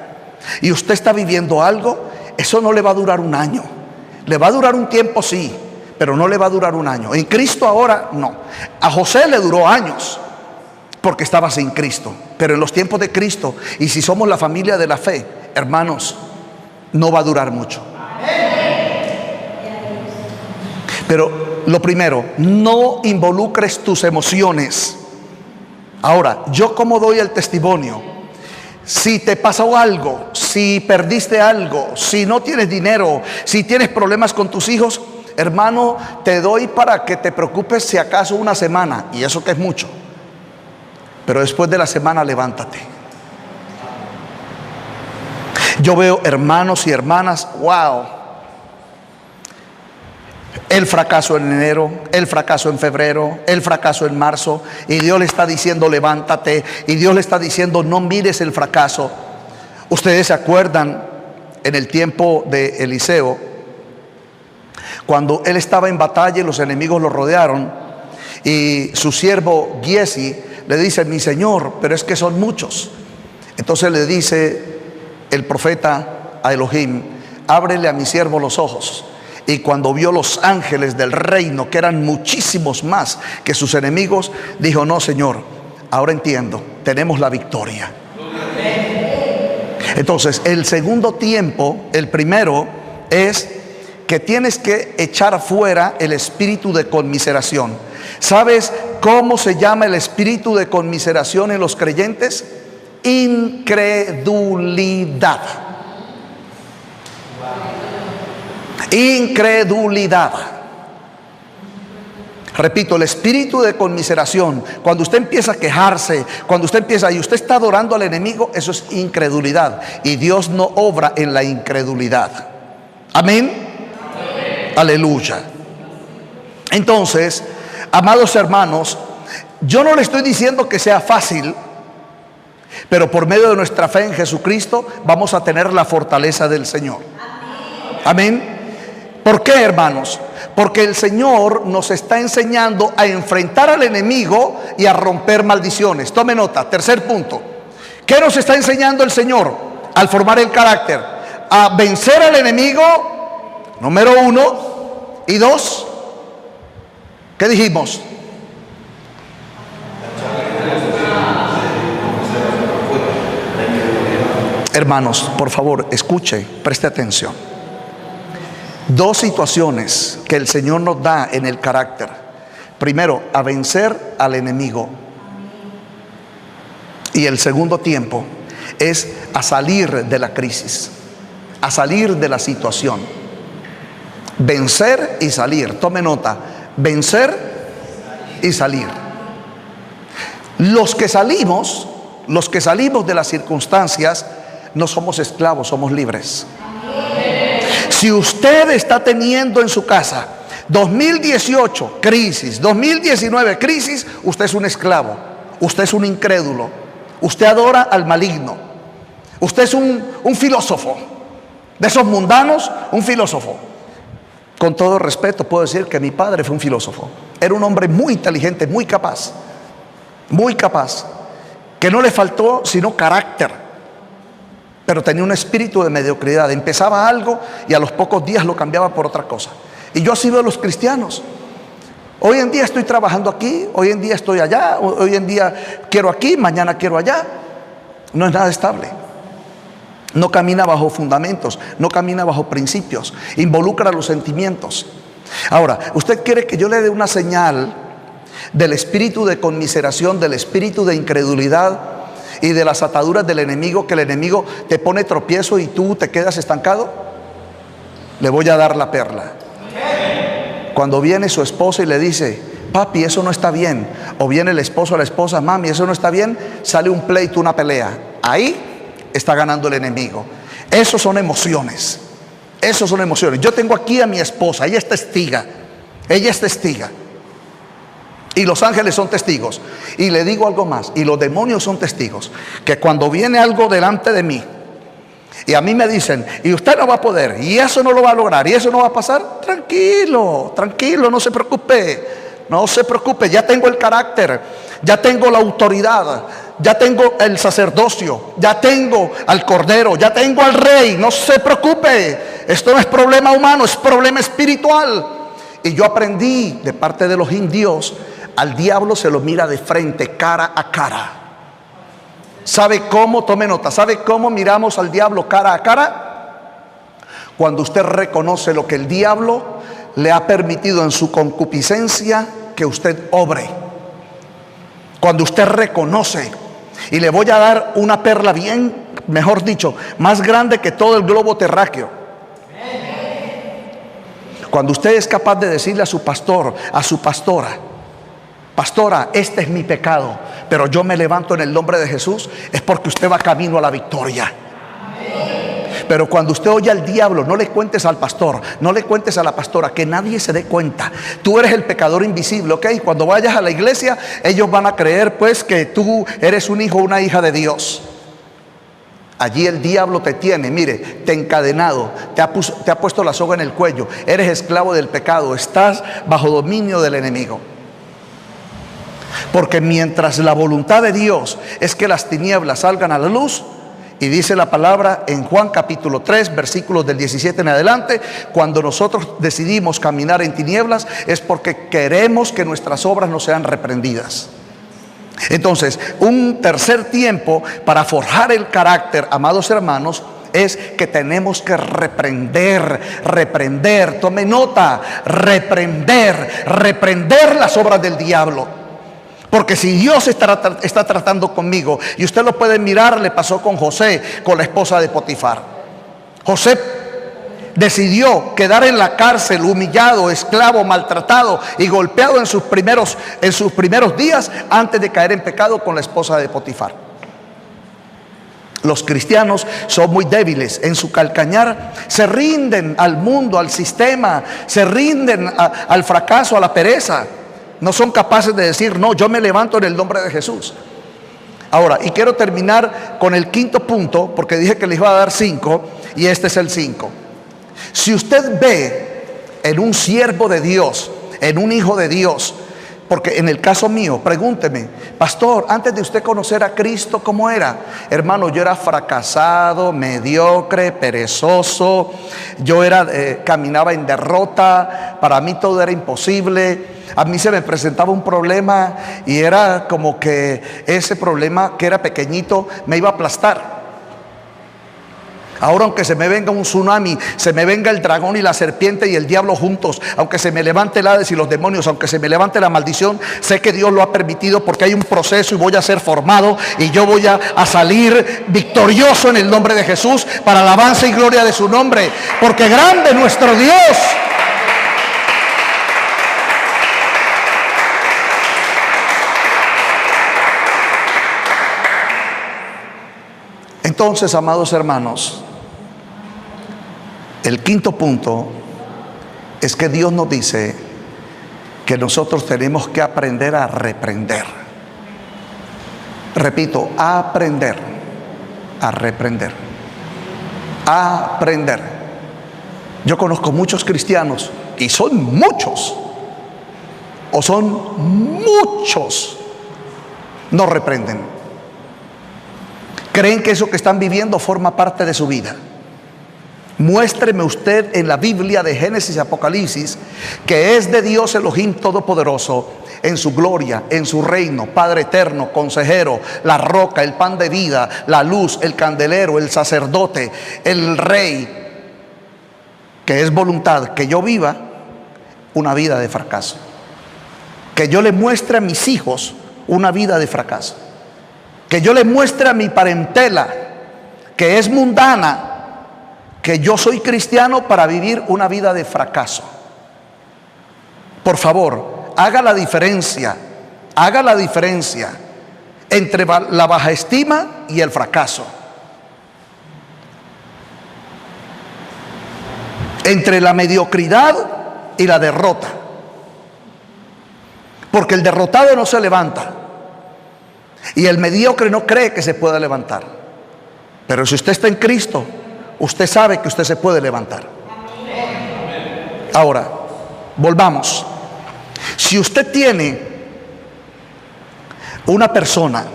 y usted está viviendo algo, eso no le va a durar un año. Le va a durar un tiempo, sí, pero no le va a durar un año. En Cristo ahora no. A José le duró años porque estaba sin Cristo, pero en los tiempos de Cristo, y si somos la familia de la fe, hermanos, no va a durar mucho. Pero lo primero, no involucres tus emociones. Ahora, yo como doy el testimonio, si te pasó algo, si perdiste algo, si no tienes dinero, si tienes problemas con tus hijos, hermano, te doy para que te preocupes si acaso una semana, y eso que es mucho. Pero después de la semana levántate. Yo veo hermanos y hermanas, wow, el fracaso en enero, el fracaso en febrero, el fracaso en marzo, y Dios le está diciendo levántate, y Dios le está diciendo no mires el fracaso. Ustedes se acuerdan en el tiempo de Eliseo, cuando él estaba en batalla y los enemigos lo rodearon, y su siervo Giesi le dice: mi señor, pero es que son muchos. Entonces le dice el profeta a Elohim: ábrele a mi siervo los ojos. Y cuando vio los ángeles del reino, que eran muchísimos más que sus enemigos, dijo: no, Señor, ahora entiendo, tenemos la victoria. Entonces el segundo tiempo, el primero es que tienes que echar fuera el espíritu de conmiseración. ¿Sabes cómo se llama el espíritu de conmiseración en los creyentes? Incredulidad. Incredulidad. Repito, el espíritu de conmiseración, cuando usted empieza a quejarse, cuando usted empieza y usted está adorando al enemigo, eso es incredulidad. Y Dios no obra en la incredulidad. Amén. Aleluya. Entonces, amados hermanos, yo no le estoy diciendo que sea fácil, pero por medio de nuestra fe en Jesucristo vamos a tener la fortaleza del Señor. Amén. ¿Por qué, hermanos? Porque el Señor nos está enseñando a enfrentar al enemigo y a romper maldiciones. Tome nota, tercer punto. ¿Qué nos está enseñando el Señor al formar el carácter? A vencer al enemigo, número 1. Y 2, ¿qué dijimos? Hermanos, por favor, escuche, preste atención. 2 situaciones que el Señor nos da en el carácter. Primero, a vencer al enemigo. Y el segundo tiempo es a salir de la crisis, a salir de la situación. Vencer y salir. Tome nota, vencer y salir. Los que salimos de las circunstancias, no somos esclavos, somos libres. Si usted está teniendo en su casa 2018 crisis, 2019 crisis, usted es un esclavo, usted es un incrédulo, usted adora al maligno, usted es un filósofo, de esos mundanos, un filósofo. Con todo respeto puedo decir que mi padre fue un filósofo. Era un hombre muy inteligente, muy capaz, que no le faltó sino carácter, pero tenía un espíritu de mediocridad. Empezaba algo y a los pocos días lo cambiaba por otra cosa. Y yo así veo a los cristianos. Hoy en día estoy trabajando aquí, hoy en día estoy allá, hoy en día quiero aquí, mañana quiero allá. No es nada estable. No camina bajo fundamentos, no camina bajo principios, involucra los sentimientos. Ahora, usted quiere que yo le dé una señal del espíritu de conmiseración, del espíritu de incredulidad y de las ataduras del enemigo, que el enemigo te pone tropiezo y tú te quedas estancado. Le voy a dar la perla. Cuando viene su esposa y le dice: papi, eso no está bien, o viene el esposo a la esposa: mami, eso no está bien, sale un pleito, una pelea. Ahí está ganando el enemigo. Esos son emociones. Yo tengo aquí a mi esposa, ella es testiga. Y los ángeles son testigos. Y le digo algo más, y los demonios son testigos, que cuando viene algo delante de mí y a mí me dicen: y usted no va a poder, y eso no lo va a lograr, y eso no va a pasar, tranquilo, no se preocupe, ya tengo el carácter, ya tengo la autoridad, ya tengo el sacerdocio, ya tengo al Cordero, ya tengo al Rey. No se preocupe, esto no es problema humano, es problema espiritual. Y yo aprendí de parte de los indios, al diablo se lo mira de frente, cara a cara. ¿Sabe cómo? Tome nota. ¿Sabe cómo miramos al diablo cara a cara? Cuando usted reconoce lo que el diablo le ha permitido en su concupiscencia que usted obre. Cuando usted reconoce. Y le voy a dar una perla bien, mejor dicho, más grande que todo el globo terráqueo. Cuando usted es capaz de decirle a su pastor, a su pastora: pastora, este es mi pecado, pero yo me levanto en el nombre de Jesús, es porque usted va camino a la victoria. Pero cuando usted oye al diablo, no le cuentes al pastor, no le cuentes a la pastora, que nadie se dé cuenta. Tú eres el pecador invisible, ¿ok? Cuando vayas a la iglesia, ellos van a creer pues que tú eres un hijo o una hija de Dios. Allí el diablo te tiene, mire, te ha encadenado, te ha puesto la soga en el cuello. Eres esclavo del pecado, estás bajo dominio del enemigo. Porque mientras la voluntad de Dios es que las tinieblas salgan a la luz, y dice la palabra en Juan capítulo 3, versículos del 17 en adelante: cuando nosotros decidimos caminar en tinieblas, es porque queremos que nuestras obras no sean reprendidas. Entonces, un tercer tiempo para forjar el carácter, amados hermanos, es que tenemos que reprender, tome nota, reprender las obras del diablo. Porque si Dios está tratando conmigo, y usted lo puede mirar, le pasó con José, con la esposa de Potifar. José decidió quedar en la cárcel, humillado, esclavo, maltratado y golpeado en sus primeros días, antes de caer en pecado con la esposa de Potifar. Los cristianos son muy débiles en su calcañar, se rinden al mundo, al sistema, se rinden al fracaso, a la pereza. No son capaces de decir: no, yo me levanto en el nombre de Jesús. Ahora, y quiero terminar con el quinto punto, porque dije que les iba a dar 5, y este es el 5. Si usted ve en un siervo de Dios, en un hijo de Dios, porque en el caso mío, pregúnteme: pastor, antes de usted conocer a Cristo, ¿cómo era? Hermano, yo era fracasado, mediocre, perezoso. Yo caminaba en derrota. Para mí todo era imposible. A mí se me presentaba un problema y era como que ese problema, que era pequeñito, me iba a aplastar. Ahora, aunque se me venga un tsunami, se me venga el dragón y la serpiente y el diablo juntos, aunque se me levante el Hades y los demonios, aunque se me levante la maldición, sé que Dios lo ha permitido, porque hay un proceso y voy a ser formado, y yo voy a salir victorioso en el nombre de Jesús, para alabanza y gloria de su nombre, porque grande es nuestro Dios. Entonces, amados hermanos, el quinto punto es que Dios nos dice que nosotros tenemos que aprender a reprender. Repito, aprender a reprender. Aprender. Yo conozco muchos cristianos, y son muchos, no reprenden. Creen que eso que están viviendo forma parte de su vida. Muéstreme usted en la Biblia de Génesis y Apocalipsis que es de Dios Elohim Todopoderoso, en su gloria, en su reino, Padre eterno, consejero, la roca, el pan de vida, la luz, el candelero, el sacerdote, el rey, que es voluntad que yo viva una vida de fracaso, que yo le muestre a mis hijos una vida de fracaso, que yo le muestre a mi parentela, que es mundana, que yo soy cristiano, para vivir una vida de fracaso. Por favor, haga la diferencia entre la baja estima y el fracaso, entre la mediocridad y la derrota, porque el derrotado no se levanta y el mediocre no cree que se pueda levantar. Pero si usted está en Cristo, usted sabe que usted se puede levantar. Ahora, volvamos. Si usted tiene una persona,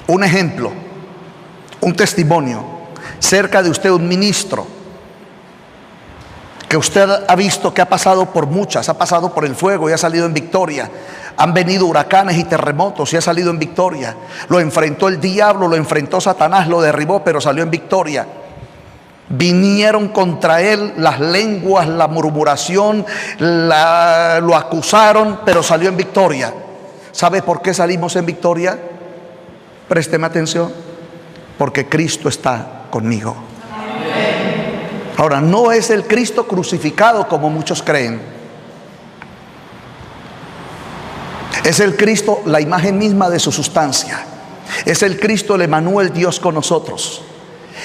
un ejemplo, un testimonio cerca de usted, un ministro, que usted ha visto que ha pasado por muchas, ha pasado por el fuego y ha salido en victoria, han venido huracanes y terremotos y ha salido en victoria, lo enfrentó el diablo, lo enfrentó Satanás, lo derribó, pero salió en victoria. Vinieron contra él las lenguas, la murmuración, lo acusaron, pero salió en victoria. ¿Sabe por qué salimos en victoria? Présteme atención: porque Cristo está conmigo. Ahora, no es el Cristo crucificado como muchos creen. Es el Cristo, la imagen misma de su sustancia. Es el Cristo, el Emanuel, Dios con nosotros.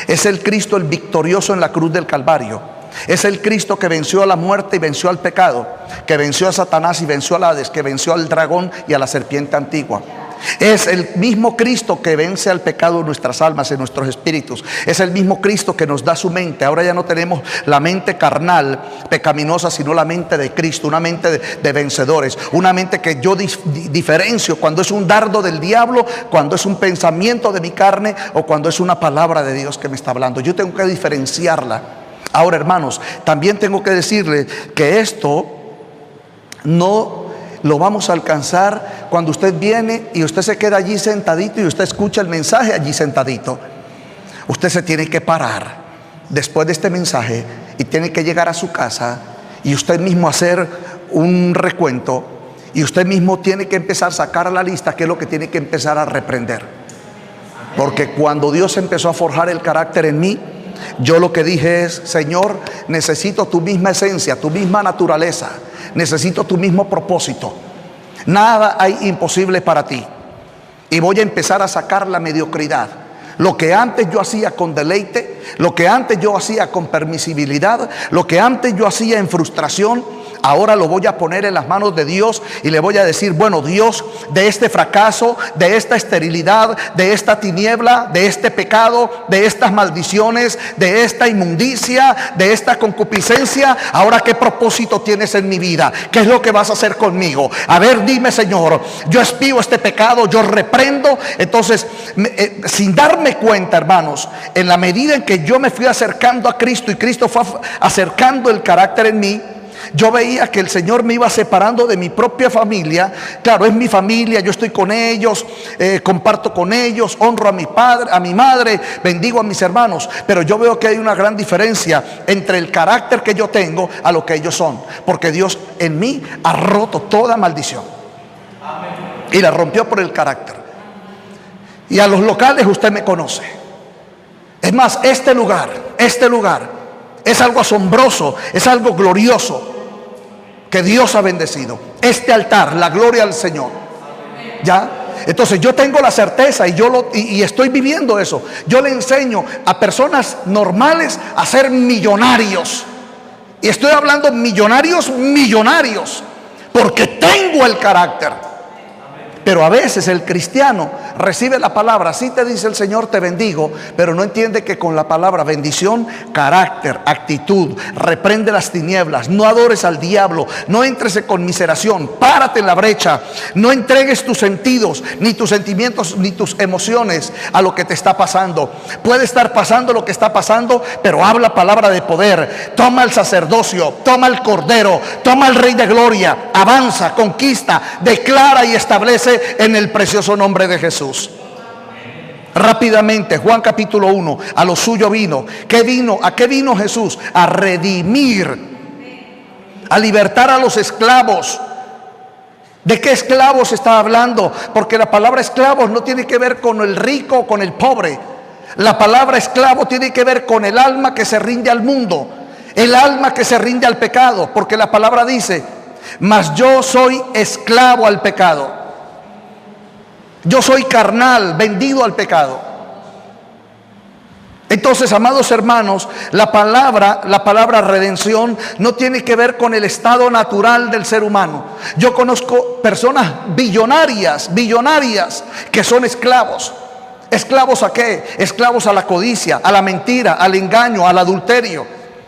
Es el Cristo, el victorioso en la cruz del Calvario. Es el Cristo que venció a la muerte y venció al pecado, que venció a Satanás y venció al Hades, que venció al dragón y a la serpiente antigua. Es el mismo Cristo que vence al pecado en nuestras almas, en nuestros espíritus. Es el mismo Cristo que nos da su mente. Ahora ya no tenemos la mente carnal, pecaminosa, sino la mente de Cristo, una mente de vencedores, una mente que yo diferencio cuando es un dardo del diablo, cuando es un pensamiento de mi carne, o cuando es una palabra de Dios que me está hablando. Yo tengo que diferenciarla. Ahora, hermanos, también tengo que decirles que esto no lo vamos a alcanzar cuando usted viene y usted se queda allí sentadito y usted escucha el mensaje allí sentadito. Usted se tiene que parar después de este mensaje y tiene que llegar a su casa y usted mismo hacer un recuento, y usted mismo tiene que empezar a sacar a la lista qué es lo que tiene que empezar a reprender. Porque cuando Dios empezó a forjar el carácter en mí, yo lo que dije es: Señor, necesito tu misma esencia, tu misma naturaleza, necesito tu mismo propósito. Nada hay imposible para ti. Y voy a empezar a sacar la mediocridad. Lo que antes yo hacía con deleite, lo que antes yo hacía con permisibilidad, lo que antes yo hacía en frustración, ahora lo voy a poner en las manos de Dios y le voy a decir: bueno, Dios, de este fracaso, de esta esterilidad, de esta tiniebla, de este pecado, de estas maldiciones, de esta inmundicia, de esta concupiscencia, ahora ¿qué propósito tienes en mi vida? ¿Qué es lo que vas a hacer conmigo? A ver, dime, Señor. Yo espío este pecado, yo reprendo. Entonces, sin darme cuenta, hermanos, en la medida en que yo me fui acercando a Cristo y Cristo fue acercando el carácter en mí, yo veía que el Señor me iba separando de mi propia familia. Claro, es mi familia, yo estoy con ellos, comparto con ellos, honro a mi padre, a mi madre, bendigo a mis hermanos. Pero yo veo que hay una gran diferencia entre el carácter que yo tengo a lo que ellos son. Porque Dios en mí ha roto toda maldición y la rompió por el carácter. Y a los locales usted me conoce. Es más, este lugar es algo asombroso, es algo glorioso que Dios ha bendecido. Este altar, la gloria al Señor. ¿Ya? Entonces yo tengo la certeza y estoy viviendo eso. Yo le enseño a personas normales a ser millonarios. Y estoy hablando millonarios, porque tengo el carácter. Pero a veces el cristiano recibe la palabra, sí te dice el Señor te bendigo, pero no entiende que con la palabra bendición, carácter, actitud, reprende las tinieblas, no adores al diablo, no entres en conmiseración, párate en la brecha, no entregues tus sentidos, ni tus sentimientos, ni tus emociones a lo que te está pasando. Puede estar pasando lo que está pasando, pero habla palabra de poder, toma el sacerdocio, toma el cordero, toma el Rey de Gloria, avanza, conquista, declara y establece en el precioso nombre de Jesús. Rápidamente, Juan capítulo 1, a lo suyo vino. ¿A qué vino Jesús? A redimir, a libertar a los esclavos. ¿De qué esclavos está hablando? Porque la palabra esclavos no tiene que ver con el rico o con el pobre. La palabra esclavo tiene que ver con el alma que se rinde al mundo, el alma que se rinde al pecado. Porque la palabra dice: mas yo soy esclavo al pecado. Yo soy carnal, vendido al pecado. Entonces, amados hermanos, la palabra redención no tiene que ver con el estado natural del ser humano. Yo conozco personas billonarias que son esclavos. ¿Esclavos a qué? Esclavos a la codicia, a la mentira, al engaño, al adulterio.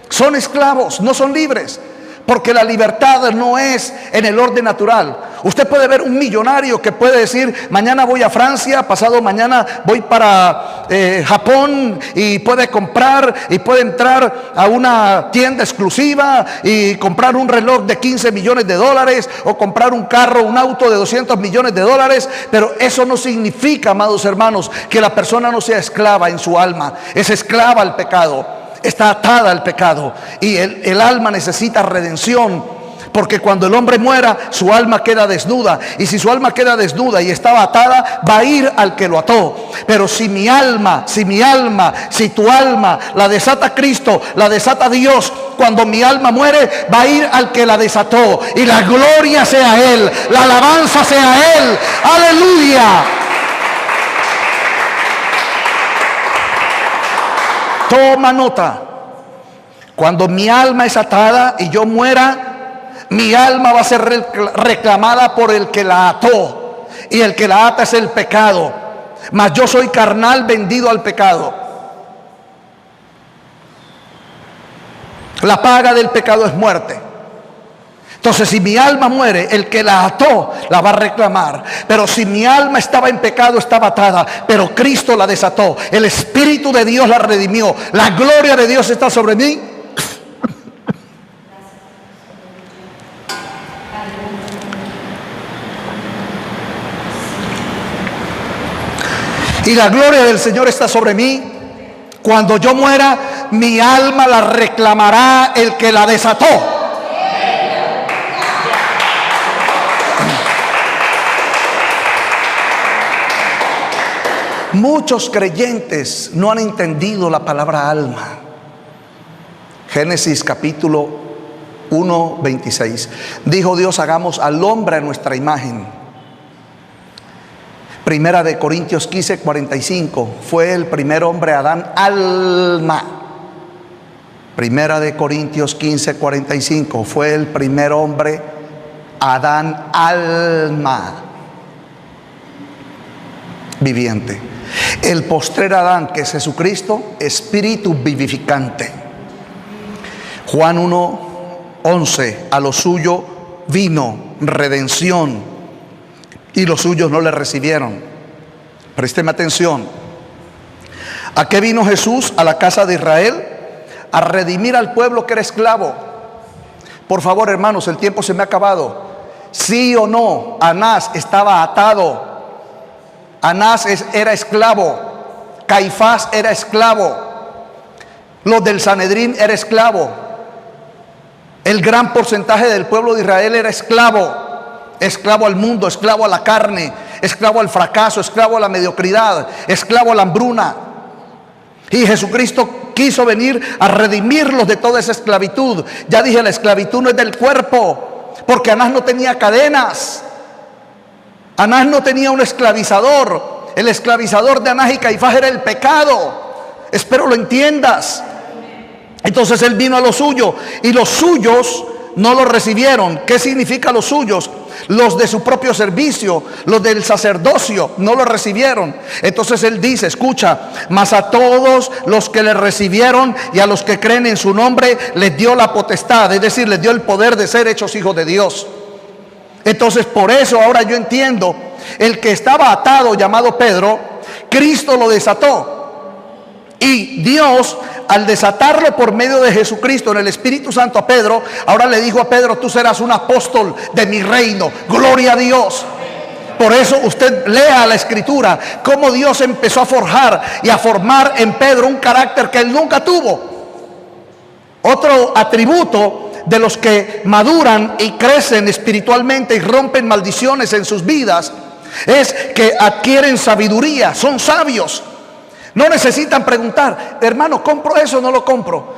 Son esclavos, no son libres. Porque la libertad no es en el orden natural. Usted puede ver un millonario que puede decir: mañana voy a Francia, pasado mañana voy para Japón, y puede comprar y puede entrar a una tienda exclusiva y comprar un reloj de 15 millones de dólares o comprar un carro, un auto de 200 millones de dólares. Pero eso no significa, amados hermanos, que la persona no sea esclava en su alma. Es esclava al pecado. Está atada al pecado y el alma necesita redención, porque cuando el hombre muera, su alma queda desnuda, y si su alma queda desnuda y estaba atada, va a ir al que lo ató. Pero si tu alma la desata Cristo, la desata Dios, cuando mi alma muere, va a ir al que la desató, y la gloria sea a Él, la alabanza sea a Él. Aleluya. Toma nota. Cuando mi alma es atada y yo muera, mi alma va a ser reclamada por el que la ató, y el que la ata es el pecado. Mas yo soy carnal, vendido al pecado. La paga del pecado es muerte. Entonces, si mi alma muere, el que la ató la va a reclamar. Pero si mi alma estaba en pecado, estaba atada, pero Cristo la desató, el Espíritu de Dios la redimió, la gloria de Dios está sobre mí. Y la gloria del Señor está sobre mí. Cuando yo muera, mi alma la reclamará el que la desató. Muchos creyentes no han entendido la palabra alma. Génesis capítulo 1:26. Dijo Dios: hagamos al hombre a nuestra imagen. Primera de Corintios 15:45. Fue el primer hombre, Adán, alma. Primera de Corintios 15:45. Fue el primer hombre, Adán, alma viviente. El postrer Adán, que es Jesucristo, espíritu vivificante. Juan 1:11. A lo suyo vino redención y los suyos no le recibieron. Présteme atención. ¿A qué vino Jesús a la casa de Israel? A redimir al pueblo que era esclavo. Por favor, hermanos, el tiempo se me ha acabado. ¿Sí o no? Anás estaba atado. Anás era esclavo. Caifás era esclavo. Los del Sanedrín era esclavo. El gran porcentaje del pueblo de Israel era esclavo. Esclavo al mundo, esclavo a la carne, esclavo al fracaso, esclavo a la mediocridad, esclavo a la hambruna. Y Jesucristo quiso venir a redimirlos de toda esa esclavitud. Ya dije, la esclavitud no es del cuerpo, porque Anás no tenía cadenas. Anás no tenía un esclavizador. El esclavizador de Anás y Caifás era el pecado. Espero lo entiendas. Entonces él vino a lo suyo y los suyos no lo recibieron. ¿Qué significa los suyos? Los de su propio servicio, los del sacerdocio, no lo recibieron. Entonces él dice, escucha: mas a todos los que le recibieron y a los que creen en su nombre les dio la potestad, es decir, les dio el poder de ser hechos hijos de Dios. Entonces por eso ahora yo entiendo, el que estaba atado, llamado Pedro, Cristo lo desató. Y Dios, al desatarlo por medio de Jesucristo en el Espíritu Santo a Pedro, ahora le dijo a Pedro: tú serás un apóstol de mi reino. Gloria a Dios. Por eso usted lea la Escritura, cómo Dios empezó a forjar y a formar en Pedro un carácter que él nunca tuvo. Otro atributo de los que maduran y crecen espiritualmente y rompen maldiciones en sus vidas es que adquieren sabiduría, son sabios. No necesitan preguntar: hermano, ¿compro eso o no lo compro?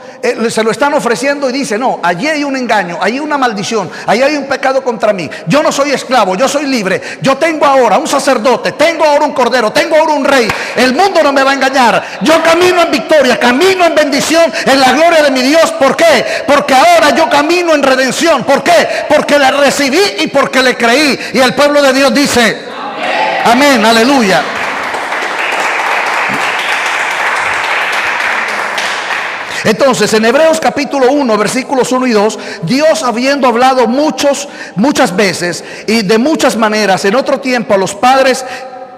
Se lo están ofreciendo y dice: no, allí hay un engaño, allí hay una maldición, allí hay un pecado contra mí. Yo no soy esclavo, yo soy libre. Yo tengo ahora un sacerdote, tengo ahora un cordero, tengo ahora un rey. El mundo no me va a engañar. Yo camino en victoria, camino en bendición, en la gloria de mi Dios. ¿Por qué? Porque ahora yo camino en redención. ¿Por qué? Porque le recibí y porque le creí. Y el pueblo de Dios dice: amén, amén, aleluya. Entonces, en Hebreos capítulo 1, versículos 1 y 2, Dios, habiendo hablado muchas veces y de muchas maneras en otro tiempo a los padres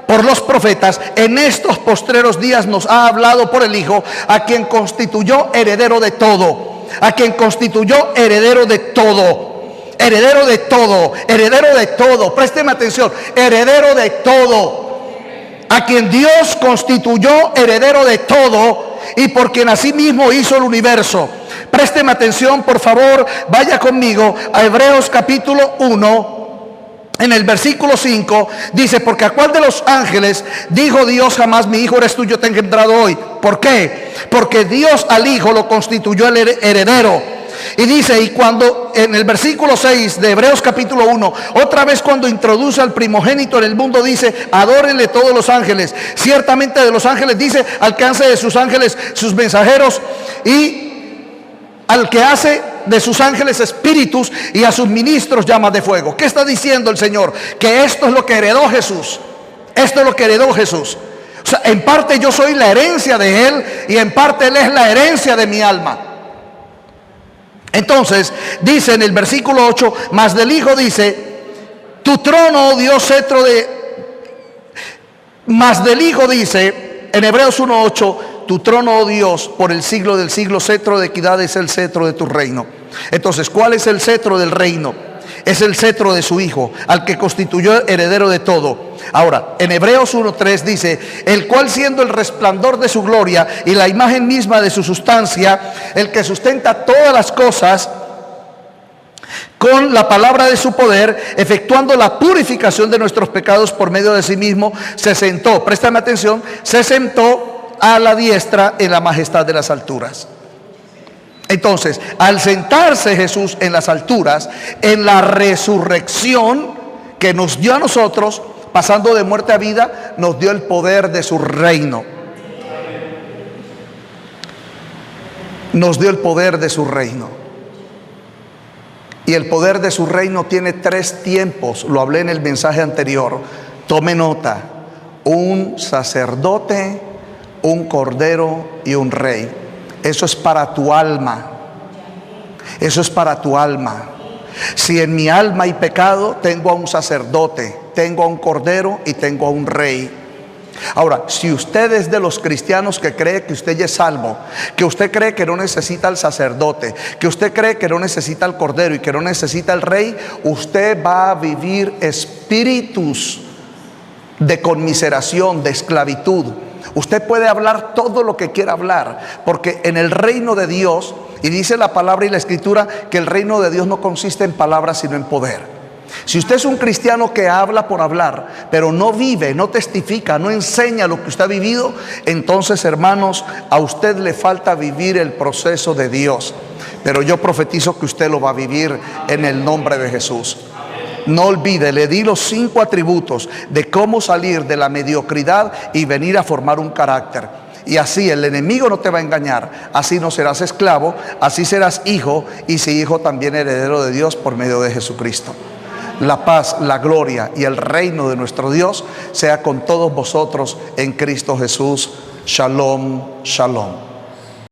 por los profetas, en estos postreros días nos ha hablado por el Hijo, a quien constituyó heredero de todo. A quien constituyó heredero de todo. Heredero de todo. Heredero de todo. Présteme atención. Heredero de todo. A quien Dios constituyó heredero de todo, y por quien asimismo hizo el universo. Présteme atención, por favor, vaya conmigo a Hebreos capítulo 1, en el versículo 5, dice: porque a cuál de los ángeles dijo Dios jamás: mi hijo eres tú, yo te he engendrado hoy? ¿Por qué? Porque Dios al hijo lo constituyó el heredero. Y dice, y cuando en el versículo 6 de Hebreos capítulo 1, otra vez cuando introduce al primogénito en el mundo, dice: adórenle todos los ángeles. Ciertamente de los ángeles dice: alcance de sus ángeles sus mensajeros, y al que hace de sus ángeles espíritus y a sus ministros llamas de fuego. ¿Qué está diciendo el Señor? Que esto es lo que heredó Jesús. Esto es lo que heredó Jesús. O sea, en parte yo soy la herencia de Él, y en parte Él es la herencia de mi alma. Entonces dice en el versículo 8: mas del Hijo dice: tu trono, oh Dios, cetro de... Mas del Hijo dice en Hebreos 1:8: tu trono, oh Dios, por el siglo del siglo, cetro de equidad es el cetro de tu reino. Entonces, ¿cuál es el cetro del reino? Es el cetro de su Hijo, al que constituyó heredero de todo. Ahora, en Hebreos 1:3 dice: el cual, siendo el resplandor de su gloria y la imagen misma de su sustancia, el que sustenta todas las cosas con la palabra de su poder, efectuando la purificación de nuestros pecados por medio de sí mismo, se sentó, préstame atención, se sentó a la diestra en la majestad de las alturas. Entonces, al sentarse Jesús en las alturas, en la resurrección que nos dio a nosotros, pasando de muerte a vida, nos dio el poder de su reino. Nos dio el poder de su reino. Y el poder de su reino tiene 3 tiempos. Lo hablé en el mensaje anterior. Tome nota: un sacerdote, un cordero y un rey. Eso es para tu alma. Eso es para tu alma. Si en mi alma hay pecado, tengo a un sacerdote, tengo a un cordero y tengo a un rey. Ahora, si usted es de los cristianos que cree que usted ya es salvo, que usted cree que no necesita al sacerdote, que usted cree que no necesita al cordero y que no necesita al rey, usted va a vivir espíritus de conmiseración, de esclavitud. Usted puede hablar todo lo que quiera hablar, porque en el reino de Dios, y dice la palabra y la escritura, que el reino de Dios no consiste en palabras sino en poder. Si usted es un cristiano que habla por hablar, pero no vive, no testifica, no enseña lo que usted ha vivido, entonces, hermanos, a usted le falta vivir el proceso de Dios. Pero yo profetizo que usted lo va a vivir en el nombre de Jesús. No olvide, le di los 5 atributos de cómo salir de la mediocridad y venir a formar un carácter. Y así el enemigo no te va a engañar. Así no serás esclavo, así serás hijo, y si hijo, también heredero de Dios por medio de Jesucristo. La paz, la gloria y el reino de nuestro Dios sea con todos vosotros en Cristo Jesús. Shalom, shalom.